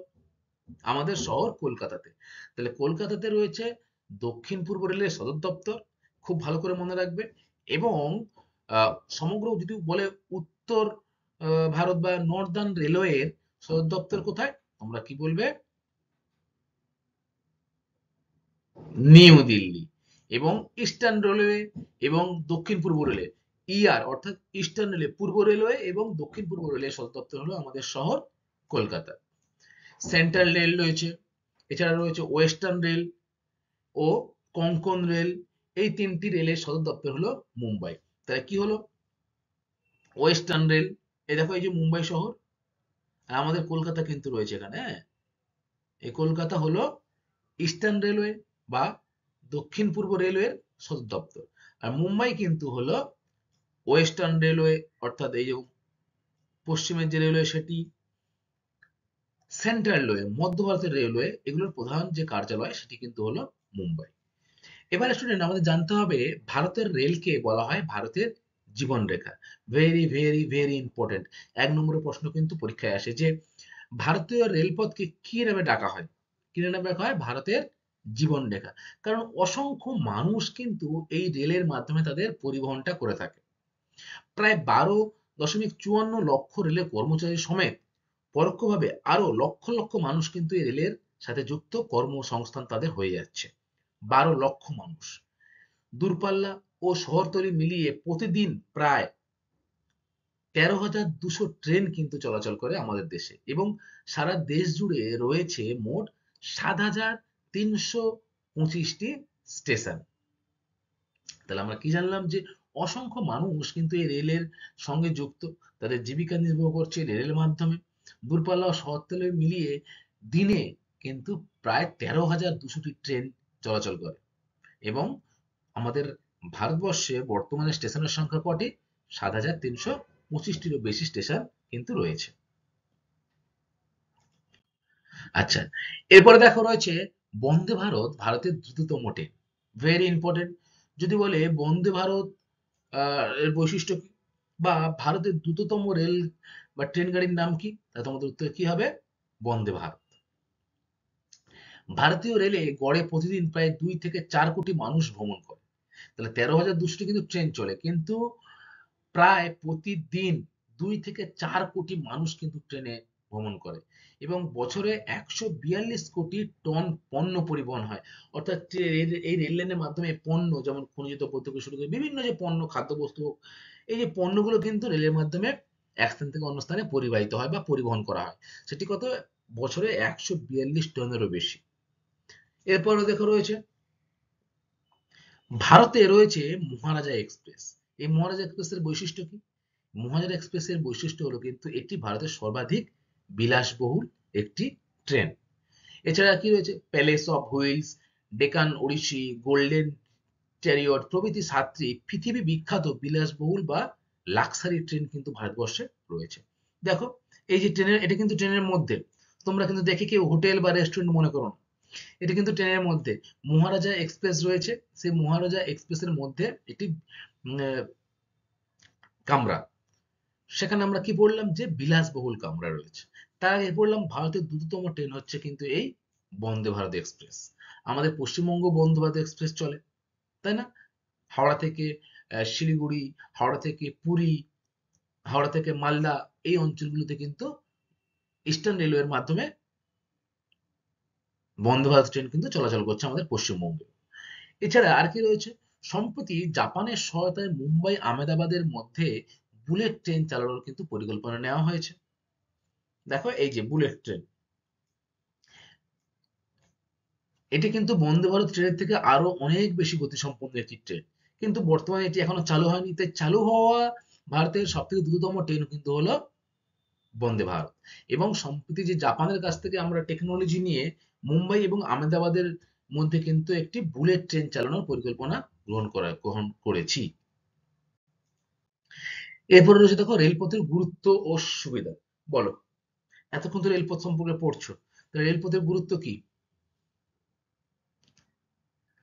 S1: আমাদের শহর কলকাতাতে। তাহলে কলকাতাতে রয়েছে দক্ষিণ পূর্ব রেলের সদর দপ্তর, খুব ভালো করে মনে রাখবে। এবং সমগ্র যদি বলে উত্তর ভারত বা নর্দার্ন রেলওয়ের সদর দপ্তর কোথায়, তোমরা কি বলবে? নিউ দিল্লি। এবং ইস্টার্ন রেলওয়ে এবং দক্ষিণ পূর্ব রেলওয়ে, ইআর অর্থাৎ ইস্টার্ন রেলওয়ে, পূর্ব রেলওয়ে এবং দক্ষিণ পূর্ব রেলওয়ে সদর দপ্তর হলো আমাদের শহর কলকাতা। সেন্ট্রাল রেল রয়েছে, এছাড়া রয়েছে ওয়েস্টার্ন রেল ও কোঙ্কণ রেল। এই তিনটি রেলের সদর দপ্তর হলো মুম্বাই। তাহলে কি হলো? ওয়েস্টার্ন রেল, এই দেখো এই যে মুম্বাই শহর, আর আমাদের কলকাতা কিন্তু রয়েছে এখানে, হ্যাঁ। এই কলকাতা হলো ইস্টার্ন রেলওয়ে বা দক্ষিণ পূর্ব রেলওয়ের সদর দপ্তর। আর মুম্বাই কিন্তু হলো ওয়েস্টার্ন রেলওয়ে, অর্থাৎ এই যে পশ্চিমের যে রেলওয়ে সেটি। সেন্ট্রাল রেলওয়ে, মধ্য ভারতের রেলওয়ে, এগুলোর প্রধান যে কার্যালয় সেটি কিন্তু হলো মুম্বাই। এবারে স্টুডেন্ট আমাদের জানতে হবে ভারতের রেলকে বলা হয় ভারতের জীবনরেখা। Very very very important. 1 নম্বরের প্রশ্ন কিন্তু পরীক্ষায় আসে যে ভারতীয় রেলপথকে কি নামে ডাকা হয়? কি নামে ডাকা হয়? ভারতের জীবনরেখা। কারণ অসংখ্য মানুষ কিন্তু এই রেলের মাধ্যমে তাদের পরিবহনটা করে থাকে। প্রায় 12.54 লক্ষ রেলের কর্মচারী সমেত পরোক্ষভাবে আরো লক্ষ লক্ষ মানুষ কিন্তু এই রেলের সাথে যুক্ত, কর্মসংস্থান তাদের হয়ে যাচ্ছে। 12 লক্ষ মানুষ। দূরপাল্লা ও শহরতলি মিলিয়ে প্রতিদিন প্রায় 13,200 ট্রেন কিন্তু চলাচল করে আমাদের দেশে এবং সারা দেশ জুড়ে রয়েছে মোট 7,325টি স্টেশন। তাহলে আমরা কি জানলাম যে অসংখ্য মানুষ কিন্তু এই রেলের সঙ্গে যুক্ত, তাদের জীবিকা নির্বাহ করছে রেলের মাধ্যমে। দূরপাল্লা ও শহরতলি মিলিয়ে দিনে কিন্তু প্রায় 13,200টি ট্রেন চলাচল করে এবং আমাদের ভারতবর্ষে বর্তমানে স্টেশনের সংখ্যা কটি? 7,325টিরও বেশি স্টেশন কিন্তু রয়েছে। আচ্ছা, এরপরে দেখো রয়েছে বন্দে ভারত, ভারতের দ্রুততম ট্রেন। Very important. যদি বলে বন্দে ভারত এর বৈশিষ্ট্য কি, বা ভারতের দ্রুততম রেল বা ট্রেন গাড়ির নাম কি? তাহলে তোমাদের উত্তর কি হবে? বন্দে ভারত। ভারতীয় রেলে গড়ে প্রতিদিন প্রায় 2 থেকে 4 কোটি মানুষ ভ্রমণ করে। তাহলে 13,200টি কিন্তু ট্রেন চলে, কিন্তু প্রায় প্রতিদিন 2 থেকে 4 কোটি মানুষ কিন্তু ট্রেনে ভ্রমণ করে, এবং বছরে 142 কোটি টন পণ্য পরিবহন হয়। অর্থাৎ এই রেল লাইনের মাধ্যমে পণ্য, যেমন খনিজ দ্রব্য থেকে শুরু করে বিভিন্ন যে পণ্য, খাদ্যবস্তু হোক, এই যে পণ্যগুলো কিন্তু রেলের মাধ্যমে এক স্থান থেকে অন্য স্থানে পরিবাহিত হয় বা পরিবহন করা হয়। সেটি কত? বছরে 142 টনেরও বেশি। এরপরে দেখো রয়েছে, ভারতে রয়েছে মহারাজা এক্সপ্রেস। এই মহারাজা এক্সপ্রেসের বৈশিষ্ট্য কি? মহারাজা এক্সপ্রেসের বৈশিষ্ট্য হলো কিন্তু এটি ভারতের সর্বাধিক বিলাসবহুল একটি ট্রেন। এছাড়া কি রয়েছে? Palace of Wheels, Deccan Odyssey, Golden Chariot প্রভৃতি 7টি পৃথিবী বিখ্যাত বিলাসবহুল বা লাক্সারি ট্রেন কিন্তু ভারতবর্ষে রয়েছে। দেখো, এই যে ট্রেনের, এটা কিন্তু ট্রেনের মধ্যে, তোমরা কিন্তু দেখে কেউ হোটেল বা রেস্টুরেন্ট মনে করো না, এটা কিন্তু ট্রেনের মধ্যে মহারাজা এক্সপ্রেস রয়েছে। সেই মহারাজা এক্সপ্রেসের মধ্যে একটি কামরা, সেখানে আমরা কি পড়লাম? যে বিলাসবহুল কামরা রয়েছে। তার আগে পড়লাম ভারতের দ্রুততম ট্রেন হচ্ছে কিন্তু এই বন্দে ভারত এক্সপ্রেস। আমাদের পশ্চিমবঙ্গ বন্দে ভারত এক্সপ্রেস চলে, তাই না? হাওড়া থেকে শিলিগুড়ি, হাওড়া থেকে পুরী, হাওড়া থেকে মালদা, এই অঞ্চলগুলোতে কিন্তু ইস্টার্ন রেলওয়ের মাধ্যমে বন্দে ভারত ট্রেন কিন্তু চলাচল করছে আমাদের পশ্চিমবঙ্গে। এছাড়া আর কি রয়েছে? সম্প্রতি জাপানের সহায়তায় মুম্বাই আহমেদাবাদের মধ্যে বুলেট ট্রেন চালানোর কিন্তু পরিকল্পনা নেওয়া হয়েছে। দেখো, এই যে বুলেট ট্রেন, এটি কিন্তু বন্দে ভারত ট্রেনের থেকে আরো অনেক বেশি গতিসম্পন্ন একটি ট্রেন, কিন্তু বর্তমানে এটি এখনো চালু হয়নি। তাই চালু হওয়া ভারতের সব থেকে দ্রুততম ট্রেন কিন্তু হলো বন্দে ভারত। এবং সম্প্রতি যে জাপানের কাছ থেকে আমরা টেকনোলজি নিয়ে মুম্বাই এবং আহমেদাবাদের মধ্যে কিন্তু একটি বুলেট ট্রেন চালানোর পরিকল্পনা গ্রহণ করেছি। এরপরে রয়েছে, দেখো, রেলপথের গুরুত্ব ও সুবিধা। বলো, এতক্ষণ তো রেলপথ সম্পর্কে পড়ছো, তো রেলপথের গুরুত্ব কি?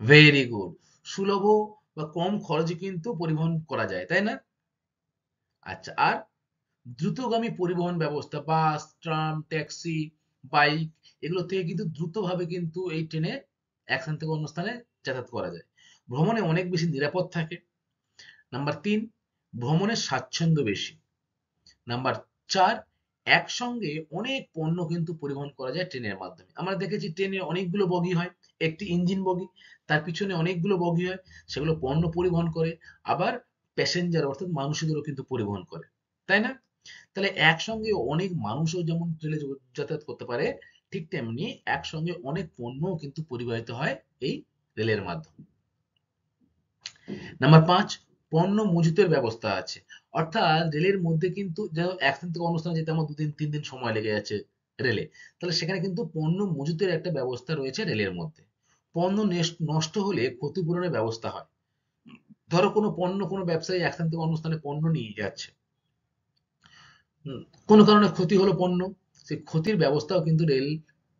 S1: Very good. সুলভ বা কম খরচে কিন্তু পরিবহন করা যায়, তাই না? আচ্ছা, আর দ্রুতগামী পরিবহন ব্যবস্থা, বাস, ট্রাম, ট্যাক্সি, বাইক, এগুলো থেকে কিন্তু দ্রুতভাবে কিন্তু এই ট্রেনে এক স্থান থেকে অন্য স্থানে যাতায়াত করা যায়। ভ্রমণে অনেক বেশি নিরাপদ থাকে। নাম্বার 3, ভ্রমণের স্বাচ্ছন্দ্য বেশি। নাম্বার 4, একসঙ্গে অনেক পণ্য কিন্তু পরিবহন করা যায় ট্রেনের মাধ্যমে। আমরা দেখেছি ট্রেনে অনেকগুলো বগি হয়, একটি ইঞ্জিন বগি, তার পিছনে অনেকগুলো বগি হয়, সেগুলো পণ্য পরিবহন করে, আবার প্যাসেঞ্জার অর্থাৎ মানুষদেরও কিন্তু পরিবহন করে, তাই না? তাহলে একসঙ্গে অনেক মানুষও যেমন ট্রেনে যাতায়াত করতে পারে, ঠিক তেমনি একসঙ্গে অনেক পণ্যও কিন্তু পরিবাহিত হয় এই রেলের মাধ্যমে। নাম্বার 5, পণ্য মজুতের ব্যবস্থা আছে। অর্থাৎ রেলের মধ্যে কিন্তু এক স্থান থেকে অন্য স্থানে যেতে আমার 2 দিন 3 দিন সময় লেগে যাচ্ছে রেলে, তাহলে সেখানে কিন্তু পণ্য মজুতের একটা ব্যবস্থা রয়েছে রেলের মধ্যে। পণ্য নষ্ট হলে ক্ষতিপূরণের ব্যবস্থা হয়। ধরো কোনো পণ্য, কোনো ব্যবসায়ী এক স্থান থেকে অন্য স্থানে পণ্য নিয়ে যাচ্ছে, কোনো কারণে ক্ষতি হলো পণ্য, সেই ক্ষতির ব্যবস্থাও কিন্তু রেল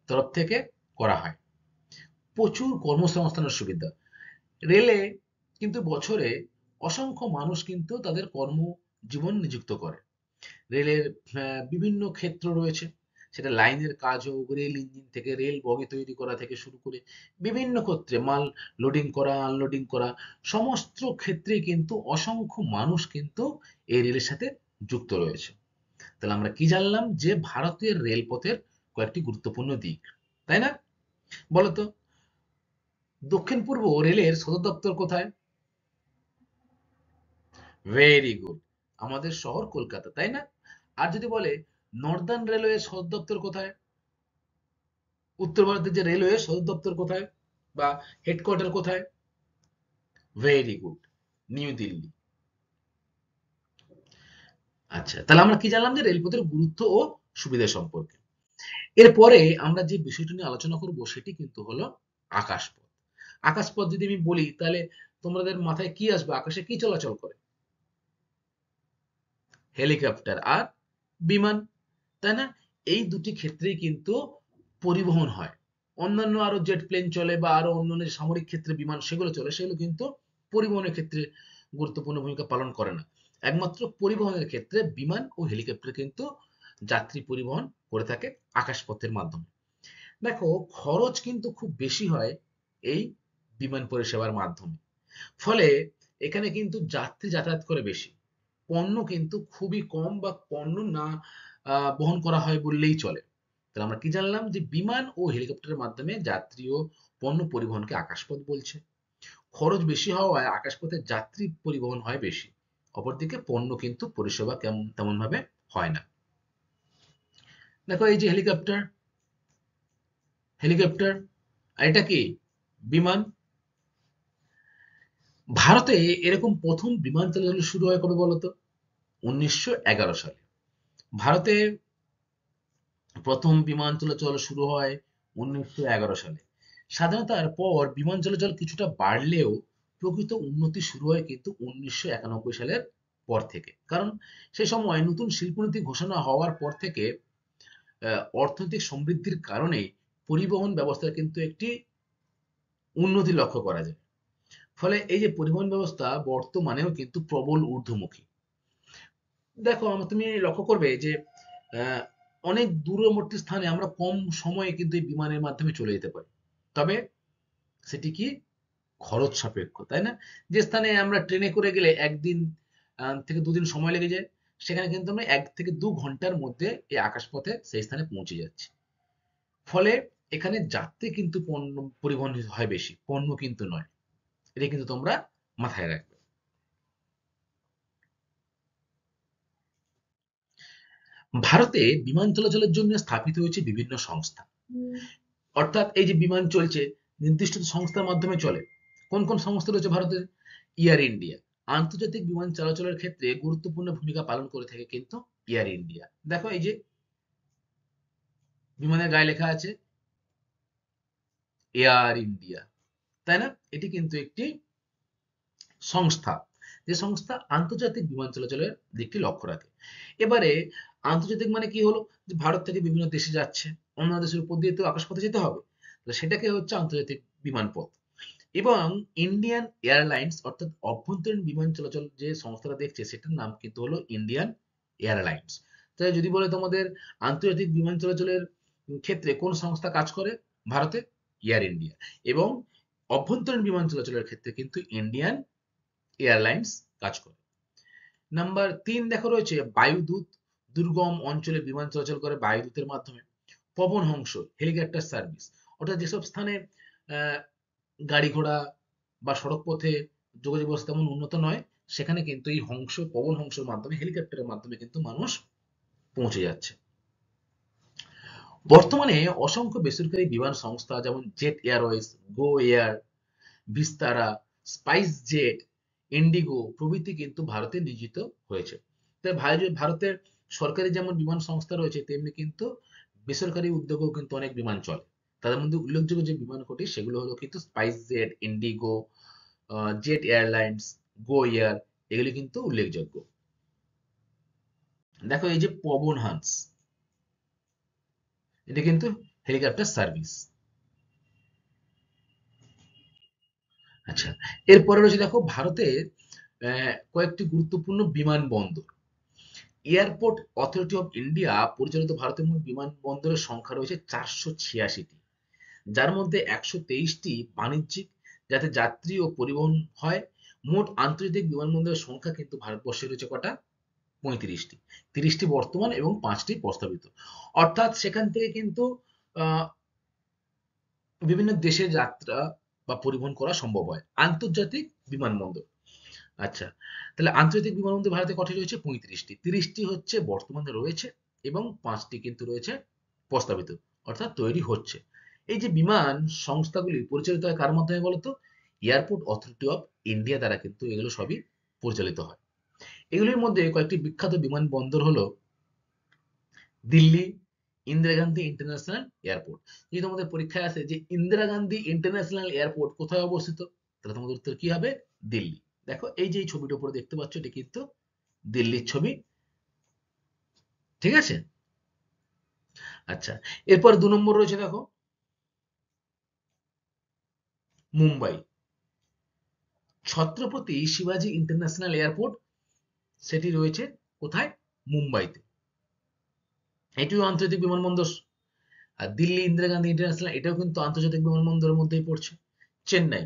S1: তরফ থেকে করা হয়। প্রচুর কর্মসংস্থানের সুবিধা। রেলে কিন্তু বছরে অসংখ্য মানুষ কিন্তু তাদের কর্মজীবন নিযুক্ত করে। রেলের বিভিন্ন ক্ষেত্র রয়েছে, সেটা লাইনের কাজ হোক, রেল ইঞ্জিন থেকে রেল বগি তৈরি করা থেকে শুরু করে বিভিন্ন ক্ষেত্রে মাল লোডিং করা, আনলোডিং করা, সমস্ত ক্ষেত্রেই কিন্তু অসংখ্য মানুষ কিন্তু এই রেলের সাথে যুক্ত রয়েছে। তাহলে আমরা কি জানলাম? যে ভারতের রেলপথের কয়েকটি গুরুত্বপূর্ণ দিক, তাই না? বলতো, দক্ষিণ পূর্ব রেলের সদর দপ্তর কোথায়? ভেরি গুড, আমাদের শহর কলকাতা, তাই না? আর যদি বলে নর্দার্ন রেলওয়ে সদর দপ্তর কোথায়, উত্তর ভারতের যে রেলওয়ে সদর দপ্তর কোথায় বা হেডকোয়ার্টার কোথায়? Very good, new Delhi. আচ্ছা, তাহলে আমরা কি জানলাম? যে রেলপথের গুরুত্ব ও সুবিধা সম্পর্কে। এরপরে আমরা যে বিষয়টি নিয়ে আলোচনা করব সেটি কিন্তু হলো আকাশপথ। আকাশপথ যদি আমি বলি, তাহলে তোমাদের মাথায় কি আসবে? আকাশে কি চলাচল করে? হেলিকপ্টার আর বিমান, তাই না? এই দুটি ক্ষেত্রেই কিন্তু পরিবহন হয়। অন্যান্য আরো জেট প্লেন চলে বা আরো অন্যান্য সামরিক ক্ষেত্রে বিমান সেগুলো চলে, সেগুলো কিন্তু পরিবহনের ক্ষেত্রে গুরুত্বপূর্ণ ভূমিকা পালন করে না। একমাত্র পরিবহনের ক্ষেত্রে বিমান ও হেলিকপ্টার কিন্তু যাত্রী পরিবহন করে থাকে আকাশপথের মাধ্যমে। দেখো, খরচ কিন্তু খুব বেশি হয় এই বিমান পরিষেবার মাধ্যমে। ফলে এখানে কিন্তু যাত্রী যাতায়াত করে বেশি, পণ্য কিন্তু খুবই কম বা পণ্য না বহন করা হয় বললেই চলে। তাহলে আমরা কি জানলাম, যে বিমান ও হেলিকপ্টারের মাধ্যমে যাত্রী ও পণ্য পরিবহনকে আকাশপথ বলছে। খরচ বেশি হওয়ায় আকাশপথে যাত্রী পরিবহন হয় বেশি, অপরদিকে পণ্য কিন্তু পরিষেবা তেমন ভাবে হয় না। দেখো, এই যে হেলিকপ্টার, হেলিকপ্টার আর এটা কি, বিমান। ভারতে এরকম প্রথম বিমান চলাচল শুরু হয় কবে বলতো? 1911 সালে ভারতে প্রথম বিমান চলাচল শুরু হয় 1911 সালে। স্বাধীনতার পর বিমান চলাচল কিছুটা বাড়লেও প্রকৃত উন্নতি শুরু হয় কিন্তু 1991 সালের পর থেকে। কারণ সেই সময় নতুন শিল্পনীতি ঘোষণা হওয়ার পর থেকে অর্থনৈতিক সমৃদ্ধির কারণে পরিবহন ব্যবস্থার কিন্তু একটি উন্নতি লক্ষ্য করা যায়। ফলে এই যে পরিবহন ব্যবস্থা বর্তমানেও কিন্তু প্রবল ঊর্ধ্বমুখী। দেখো, তুমি লক্ষ্য করবে যে আহ, অনেক দূরবর্তী স্থানে আমরা কম সময়ে কিন্তু এই বিমানের মাধ্যমে চলে যেতে পারি। তবে সেটি কি খরচ সাপেক্ষ, তাই না? যে স্থানে আমরা ট্রেনে করে গেলে একদিন থেকে দুদিন সময় লেগে যায়, সেখানে কিন্তু আমরা 1 থেকে 2 ঘন্টার মধ্যে এই আকাশপথে সেই স্থানে পৌঁছে যাচ্ছি। ফলে এখানে যাত্রী কিন্তু পণ্য পরিবহন হয় বেশি, পণ্য কিন্তু নয়। এটা কিন্তু তোমরা মাথায় রাখবে। ভারতে বিমান চলাচলের জন্য স্থাপিত হয়েছে বিভিন্ন সংস্থা। অর্থাৎ এই যে বিমান চলছে, নির্দিষ্ট সংস্থার মাধ্যমে চলে। কোন কোন সংস্থা রয়েছে ভারতের? এয়ার ইন্ডিয়া আন্তর্জাতিক বিমান চলাচলের ক্ষেত্রে গুরুত্বপূর্ণ ভূমিকা পালন করে থাকে কিন্তু এয়ার ইন্ডিয়া। দেখো, এই যে বিমানের গায়ে লেখা আছে এয়ার ইন্ডিয়া, তাই না? এটি কিন্তু একটি সংস্থা, যে সংস্থা আন্তর্জাতিক বিমান চলাচলের দিকটি লক্ষ্য রাখে। এবারে আন্তর্জাতিক মানে কি হলো, যে ভারত থেকে বিভিন্ন দেশে যাচ্ছে, অন্য দেশের উপর দিয়ে তো আকাশপথে যেতে হবে, তো সেটাকে হচ্ছে আন্তর্জাতিক বিমানপথ। এবং ইন্ডিয়ান এয়ারলাইন্স অর্থাৎ অভ্যন্তরীণ বিমান চলাচল যে সংস্থাটা দেখছে, সেটার নাম কিন্তু হলো ইন্ডিয়ান এয়ারলাইন্স। তাই যদি বলে তোমাদের আন্তর্জাতিক বিমান চলাচলের ক্ষেত্রে কোন সংস্থা কাজ করে ভারতে? Air India. এবং অভ্যন্তরীণ বিমান চলাচলের ক্ষেত্রে কিন্তু ইন্ডিয়ান এয়ারলাইন্স কাজ করে। নাম্বার 3 দেখো রয়েছে বায়ুদূত, দুর্গম অঞ্চলে বিমান চলাচল করে বায়ুদূতের মাধ্যমে। পবন হংস, হেলিকপ্টার সার্ভিস, অর্থাৎ যেসব স্থানে আহ, গাড়ি ঘোড়া বা সড়ক পথে যোগাযোগ ব্যবস্থা তেমন উন্নত নয়, সেখানে কিন্তু এই পবন হংসের মাধ্যমে, হেলিকপ্টারের মাধ্যমে কিন্তু মানুষ পৌঁছে যাচ্ছে। বর্তমানে অসংখ্য বেসরকারি বিমান সংস্থা যেমন Jet Airways, Go Air, Vistara, Spice Jet, IndiGo প্রভৃতি কিন্তু ভারতে নিয়োজিত হয়েছে। তাই ভারতের সরকারি যেমন বিমান সংস্থা রয়েছে, তেমনি কিন্তু বেসরকারি উদ্যোগেও কিন্তু অনেক বিমান চলে। তাদের মধ্যে উল্লেখযোগ্য যে বিমান কোটি সেগুলো হলো কিন্তু Spice Jet, IndiGo, Jet Airlines, Go Air, এগুলি কিন্তু উল্লেখযোগ্য। দেখো, এই যে পবন হান্স, এটা কিন্তু হেলিকপ্টার সার্ভিস। আচ্ছা, এরপরে রয়েছে দেখো ভারতের কয়েকটি গুরুত্বপূর্ণ বিমানবন্দর। এয়ারপোর্ট অথরিটি অফ ইন্ডিয়া পরিচালিত ভারতের মোট বিমানবন্দরের সংখ্যা রয়েছে 486টি, যার মধ্যে 123টি বাণিজ্যিক, যাতে যাত্রী ও পরিবহন হয়। মোট আন্তর্জাতিক বিমানবন্দরের সংখ্যা কিন্তু ভারতবর্ষে রয়েছে কটা? 35টি। 30টি বর্তমান এবং 5টি প্রস্তাবিত। অর্থাৎ সেখান থেকে কিন্তু আহ, বিভিন্ন দেশে যাত্রা বা পরিবহন করা সম্ভব হয়। আন্তর্জাতিক বিমানবন্দর। আচ্ছা, তাহলে আন্তর্জাতিক বিমানবন্দর ভারতে কটি রয়েছে? 35টি। 30টি হচ্ছে বর্তমানে রয়েছে এবং 5টি কিন্তু রয়েছে প্রস্তাবিত, অর্থাৎ তৈরি হচ্ছে। এই যে বিমান সংস্থাগুলি পরিচালিত হয় কার মাধ্যমে বলতো? এয়ারপোর্ট অথরিটি অফ ইন্ডিয়া দ্বারা কিন্তু এগুলো সবই পরিচালিত হয়। এগুলির মধ্যে কয়েকটি বিখ্যাত বিমানবন্দর হলো দিল্লি ইন্দিরা গান্ধী ইন্টারন্যাশনাল এয়ারপোর্ট। যদি তোমাদের পরীক্ষায় আসে যে ইন্দিরা গান্ধী ইন্টারন্যাশনাল এয়ারপোর্ট কোথায় অবস্থিত, তাহলে তোমাদের উত্তর কি হবে? দিল্লি। দেখো, এই যে এই ছবিটার উপরে দেখতে পাচ্ছ, এটা কিন্তু দিল্লির ছবি। ঠিক আছে? আচ্ছা, এরপর 2 নম্বর রয়েছে দেখো মুম্বাই। ছত্রপতি শিবাজি ইন্টারন্যাশনাল এয়ারপোর্ট সেটি রয়েছে কোথায়? মুম্বাইতে। এটিও আন্তর্জাতিক বিমানবন্দর। আর দিল্লি ইন্দিরা গান্ধী ইন্টারন্যাশনাল এটাও কিন্তু আন্তর্জাতিক বিমানবন্দরের মধ্যেই পড়ছে। চেন্নাই,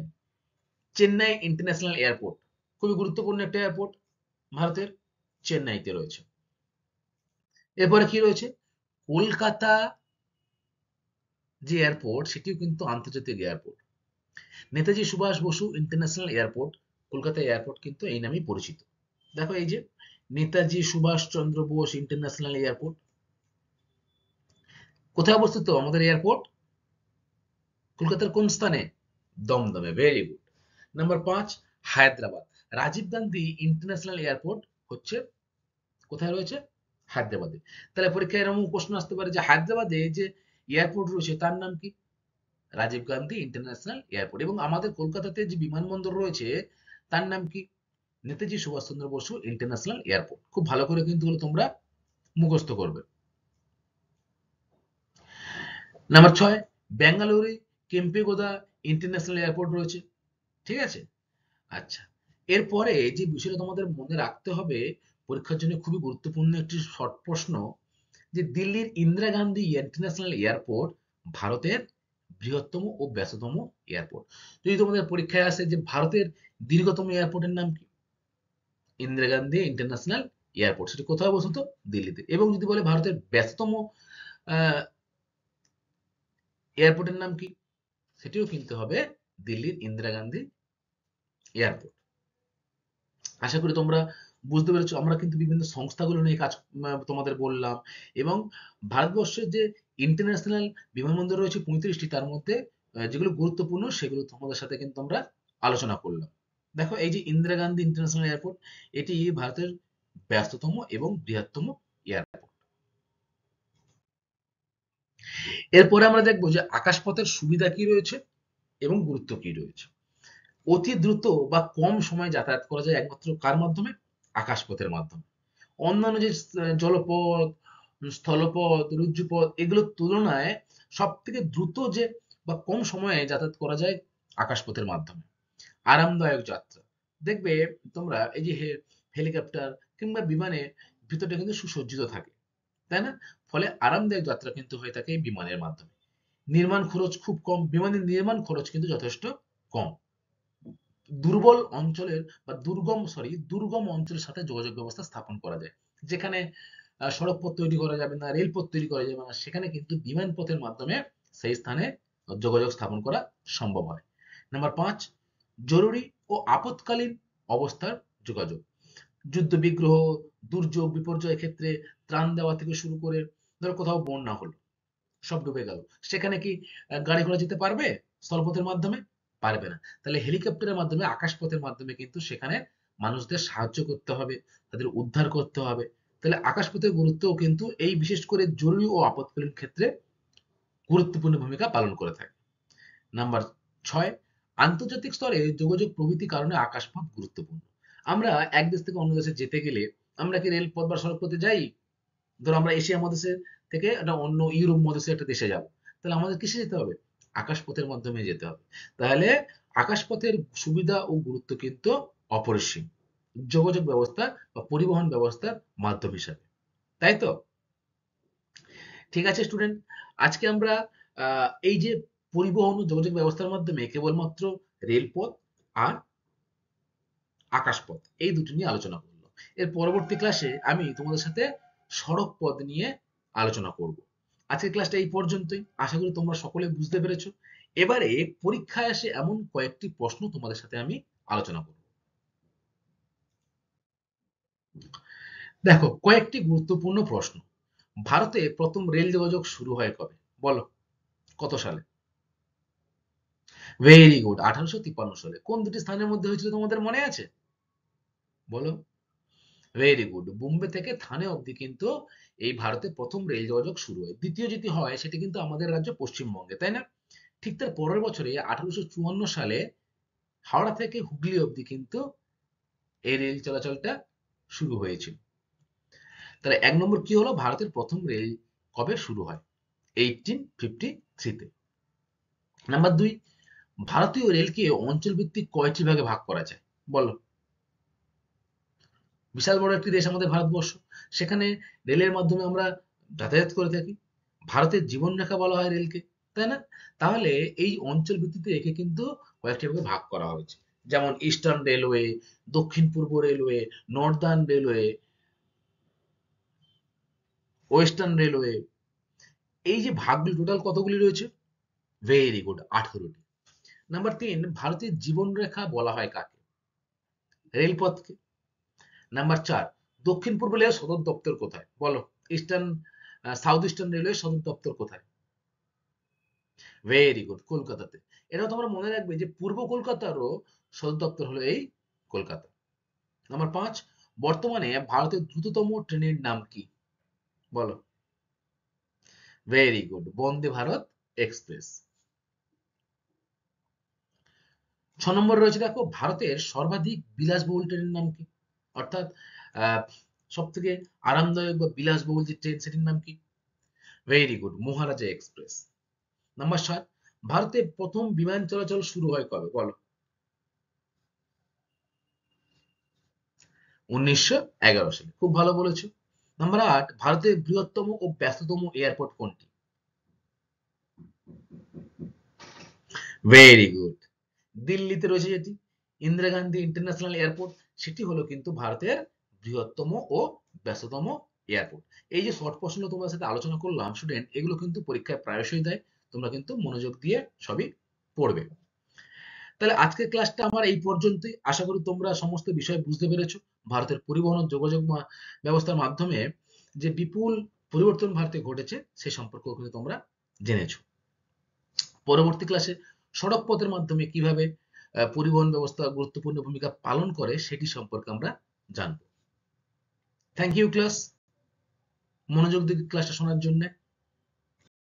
S1: চেন্নাই ইন্টারন্যাশনাল এয়ারপোর্ট খুবই গুরুত্বপূর্ণ একটা এয়ারপোর্ট ভারতের, চেন্নাইতে রয়েছে। এরপরে কি রয়েছে? কলকাতা যে এয়ারপোর্ট সেটিও কিন্তু আন্তর্জাতিক airport. Netaji Subhash Basu international airport, Kolkata airport কিন্তু এই নামেই পরিচিত। দেখো এই যে নেতাজি সুভাষ চন্দ্র বোস ইন্টারন্যাশনাল এয়ারপোর্ট, কোথায় অবস্থিত আমাদের এয়ারপোর্ট? কলকাতার কোন স্থানে? দমদমে। Very good. Number 5, Hyderabad. Rajiv Gandhi international airport হচ্ছে কোথায় রয়েছে? হায়দ্রাবাদে। তাহলে পরীক্ষায় এরকম প্রশ্ন আসতে পারে যে হায়দ্রাবাদে যে এয়ারপোর্ট রয়েছে তার নাম কি? Rajiv Gandhi international airport. এবং আমাদের কলকাতাতে যে বিমানবন্দর রয়েছে তার নাম কি? Netaji Subhash Chandra Basu international airport. খুব ভালো করে কিন্তু তোমরা মুখস্থ করবে। Number 6, Bengaluru Kempegowda international airport রয়েছে। ঠিক আছে? আচ্ছা, এরপরে যে বিষয়টা তোমাদের মনে রাখতে হবে, পরীক্ষার জন্য খুবই গুরুত্বপূর্ণ একটি শর্ট প্রশ্ন, যে দিল্লির ইন্দিরা গান্ধী ইন্টারন্যাশনাল এয়ারপোর্ট ভারতের বৃহত্তম ও ব্যস্ততম এয়ারপোর্ট। যদি তোমাদের পরীক্ষায় আসে যে ভারতের দীর্ঘতম এয়ারপোর্টের নাম কি? ইন্দিরা গান্ধী ইন্টারন্যাশনাল এয়ারপোর্ট, সেটি কোথায় অবস্থিত? দিল্লিতে। এবং যদি বলে ভারতের ব্যস্ততম এয়ারপোর্টের নাম কি? সেটিও কিন্তু হবে দিল্লির ইন্দিরা গান্ধী এয়ারপোর্ট। আশা করি তোমরা বুঝতে পেরেছো। আমরা কিন্তু বিভিন্ন সংস্থাগুলো নিয়ে কাজ তোমাদের বললাম, এবং ভারতবর্ষের যে ইন্টারন্যাশনাল বিমানবন্দর রয়েছে 35টি, তার মধ্যে যেগুলো গুরুত্বপূর্ণ সেগুলো তোমাদের সাথে কিন্তু আমরা আলোচনা করলাম। দেখো এই যে ইন্দিরা গান্ধী ইন্টারন্যাশনাল এয়ারপোর্ট, এটি ভারতের ব্যস্ততম এবং বৃহত্তম এয়ারপোর্ট। এরপরে আমরা দেখবো যে আকাশপথের সুবিধা কি রয়েছে এবং গুরুত্ব কি রয়েছে। অতি দ্রুত বা কম সময়ে যাতায়াত করা যায় একমাত্র কার মাধ্যমে? আকাশপথের মাধ্যমে। অন্যান্য যে জলপথ, স্থলপথ, রজ্জুপথ এগুলোর তুলনায় সব থেকে দ্রুত যে বা কম সময়ে যাতায়াত করা যায় আকাশপথের মাধ্যমে। আরামদায়ক যাত্রা, দেখবে তোমরা এই যে হেলিকপ্টার কিংবা বিমানে ভিতরটা কিন্তু সুসজ্জিত থাকে, তাই না? ফলে আরামদায়ক যাত্রা কিন্তু হয়ে থাকে এই বিমানের মাধ্যমে। নির্মাণ খরচ খুব কম, বিমানের নির্মাণ খরচ কিন্তু যথেষ্ট কম। দুর্বল অঞ্চলের বা দুর্গম অঞ্চলের সাথে যোগাযোগ ব্যবস্থা স্থাপন করা যায়। যেখানে সড়ক পথ তৈরি করা যাবে না, রেলপথ তৈরি করা যাবে না, সেখানে কিন্তু বিমান পথের মাধ্যমে সেই স্থানে যোগাযোগ স্থাপন করা সম্ভব হয়। নাম্বার 5, জরুরি ও আপৎকালীন অবস্থার যোগাযোগ। যুদ্ধ বিগ্রহ, দুর্যোগ বিপর্যয়ের ক্ষেত্রে ত্রাণ দেওয়া থেকে শুরু করে, ধরো কোথাও বন্যা হলো, সব ডুবে গেল, সেখানে কি গাড়ি ঘোড়া যেতে পারবে স্থলপথের মাধ্যমে? পারবে না। তাহলে হেলিকপ্টারের মাধ্যমে, আকাশপথের মাধ্যমে কিন্তু সেখানে মানুষদের সাহায্য করতে হবে, তাদের উদ্ধার করতে হবে। তাহলে আকাশপথের গুরুত্বও কিন্তু এই বিশেষ করে জরুরি ও আপৎকালীন ক্ষেত্রে গুরুত্বপূর্ণ ভূমিকা পালন করে থাকে। নাম্বার 6, আন্তর্জাতিক স্তরে যোগাযোগ প্রভৃতি কারণে আকাশপথ গুরুত্বপূর্ণ। আমরা এক দেশ থেকে অন্য দেশে যেতে গেলে আমরা কি রেলপথ বা সড়কপথে যাই? ধরো আমরা এশিয়া মহাদেশের থেকে একটা অন্য ইউরোপ মহাদেশের একটা দেশে যাব, তাহলে আমাদের কিসে যেতে হবে? আকাশপথের মাধ্যমে যেতে হবে। তাহলে আকাশপথের সুবিধা ও গুরুত্ব কিন্তু অপরিসীম যোগাযোগ ব্যবস্থা বা পরিবহন ব্যবস্থার মাধ্যম হিসাবে, তাই তো? ঠিক আছে স্টুডেন্ট, আজকে আমরা এই যে পরিবহন ও যোগাযোগ ব্যবস্থার মাধ্যমে কেবলমাত্র রেলপথ আর আকাশপথ এই দুটি নিয়ে আলোচনা করলাম। এর পরবর্তী ক্লাসে আমি তোমাদের সাথে সড়ক পথ নিয়ে আলোচনা করব। আজকের ক্লাসটা এই পর্যন্তই। আশা করি তোমরা সকলে বুঝতে পেরেছো। এবারে পরীক্ষায় আসে এমন কয়েকটি প্রশ্ন তোমাদের সাথে আমি আলোচনা করব। দেখো কয়েকটি গুরুত্বপূর্ণ প্রশ্ন। ভারতে প্রথম রেল যোগাযোগ শুরু হয় কবে? বলো, কত সালে? ভেরি গুড, 1853 সালে। কোন দুটি স্থানের মধ্যে হয়েছিল তোমাদের মনে আছে? বলো। ভেরি গুড, বোম্বে থেকে থানে অবধি কিন্তু এই ভারতে প্রথম রেল যোগাযোগ শুরু হয়। দ্বিতীয় যেটি হয় সেটি কিন্তু আমাদের রাজ্য পশ্চিমবঙ্গে, তাই না? ঠিক তার পরের বছরে 1854 সালে হাওড়া থেকে হুগলি অবধি কিন্তু এই রেল চলাচলটা শুরু হয়েছিল। তাহলে 1 নম্বর কি হলো, ভারতের প্রথম রেল কবে শুরু হয়? 1853 তে। নাম্বার 2, ভারতীয় রেলকে অঞ্চল ভিত্তিক কয়টি ভাগে ভাগ করা যায়? বলো। বিশাল বড় একটি দেশ আমাদের ভারতবর্ষ, সেখানে রেলের মাধ্যমে আমরা যাতায়াত করে থাকি। ভারতের জীবনরেখা বলা হয় রেলকে, তাই না? তাহলে এই অঞ্চল ভিত্তিতে একে কিন্তু কয়েকটি ভাগে ভাগ করা হয়েছে, যেমন ইস্টার্ন রেলওয়ে, দক্ষিণ পূর্ব railway, Northern railway, western railway. এই যে ভাগগুলি টোটাল কতগুলি রয়েছে? Very good, 18টি। নাম্বার 3, ভারতের জীবনরেখা বলা হয় কাকে? রেলপথকে। নাম্বার 4, দক্ষিণ পূর্ব রেলের সদর দপ্তর কোথায়? বলো। ইস্টার্ন সাউথ ইস্টার্ন রেলওয়ে সদর দপ্তর কোথায়? ভেরি গুড, কলকাতাতে। এটাও তোমরা মনে রাখবে যে পূর্ব কলকাতারও সদর দপ্তর হলো এই কলকাতা। নাম্বার 5, বর্তমানে ভারতের দ্রুততম ট্রেনের নাম কি? বলো। Very good, Vande Bharat express. 6 নম্বর রয়েছে, দেখো, ভারতের সর্বাধিক বিলাসবহুল ট্রেনের নাম কি? অর্থাৎ সব থেকে আরামদায়ক বা বিলাসবহুল যে ট্রেন, সেটির নাম কি? ভেরি গুড, মহারাজা এক্সপ্রেস। নাম্বার 7, ভারতে প্রথম বিমান চলাচল শুরু হয় কবে? বলো। 1911 সালে, খুব ভালো বলেছো। নাম্বার 8, ভারতের বৃহত্তম ও ব্যস্ততম এয়ারপোর্ট কোনটি? ভেরি গুড, দিল্লিতে রয়েছে যেটি ইন্দিরা গান্ধী ইন্টারন্যাশনাল এয়ারপোর্ট, সেটি হলো কিন্তু ভারতের বৃহত্তম ও ব্যস্ততম এয়ারপোর্ট। এই যে শর্ট প্রশ্ন তোমার সাথে আলোচনা করলাম স্টুডেন্ট, এগুলো কিন্তু পরীক্ষায় প্রায়শই দেয়, তোমরা কিন্তু মনোযোগ দিয়ে সবই পড়বে। তাহলে আজকের ক্লাসটা আমার এই পর্যন্তই। আশা করি তোমরা সমস্ত বিষয় বুঝতে পেরেছো। ভারতের পরিবহন ও যোগাযোগ ব্যবস্থার মাধ্যমে যে বিপুল পরিবর্তন ভারতে ঘটেছে সে সম্পর্কেও কিন্তু তোমরা জেনেছো। পরবর্তী ক্লাসে সড়ক পথের মাধ্যমে কিভাবে পরিবহন ব্যবস্থা গুরুত্বপূর্ণ ভূমিকা পালন করে সেটি সম্পর্কে আমরা জানবো। থ্যাংক ইউ ক্লাস, মনোযোগ দিয়ে ক্লাসটা শোনার জন্য।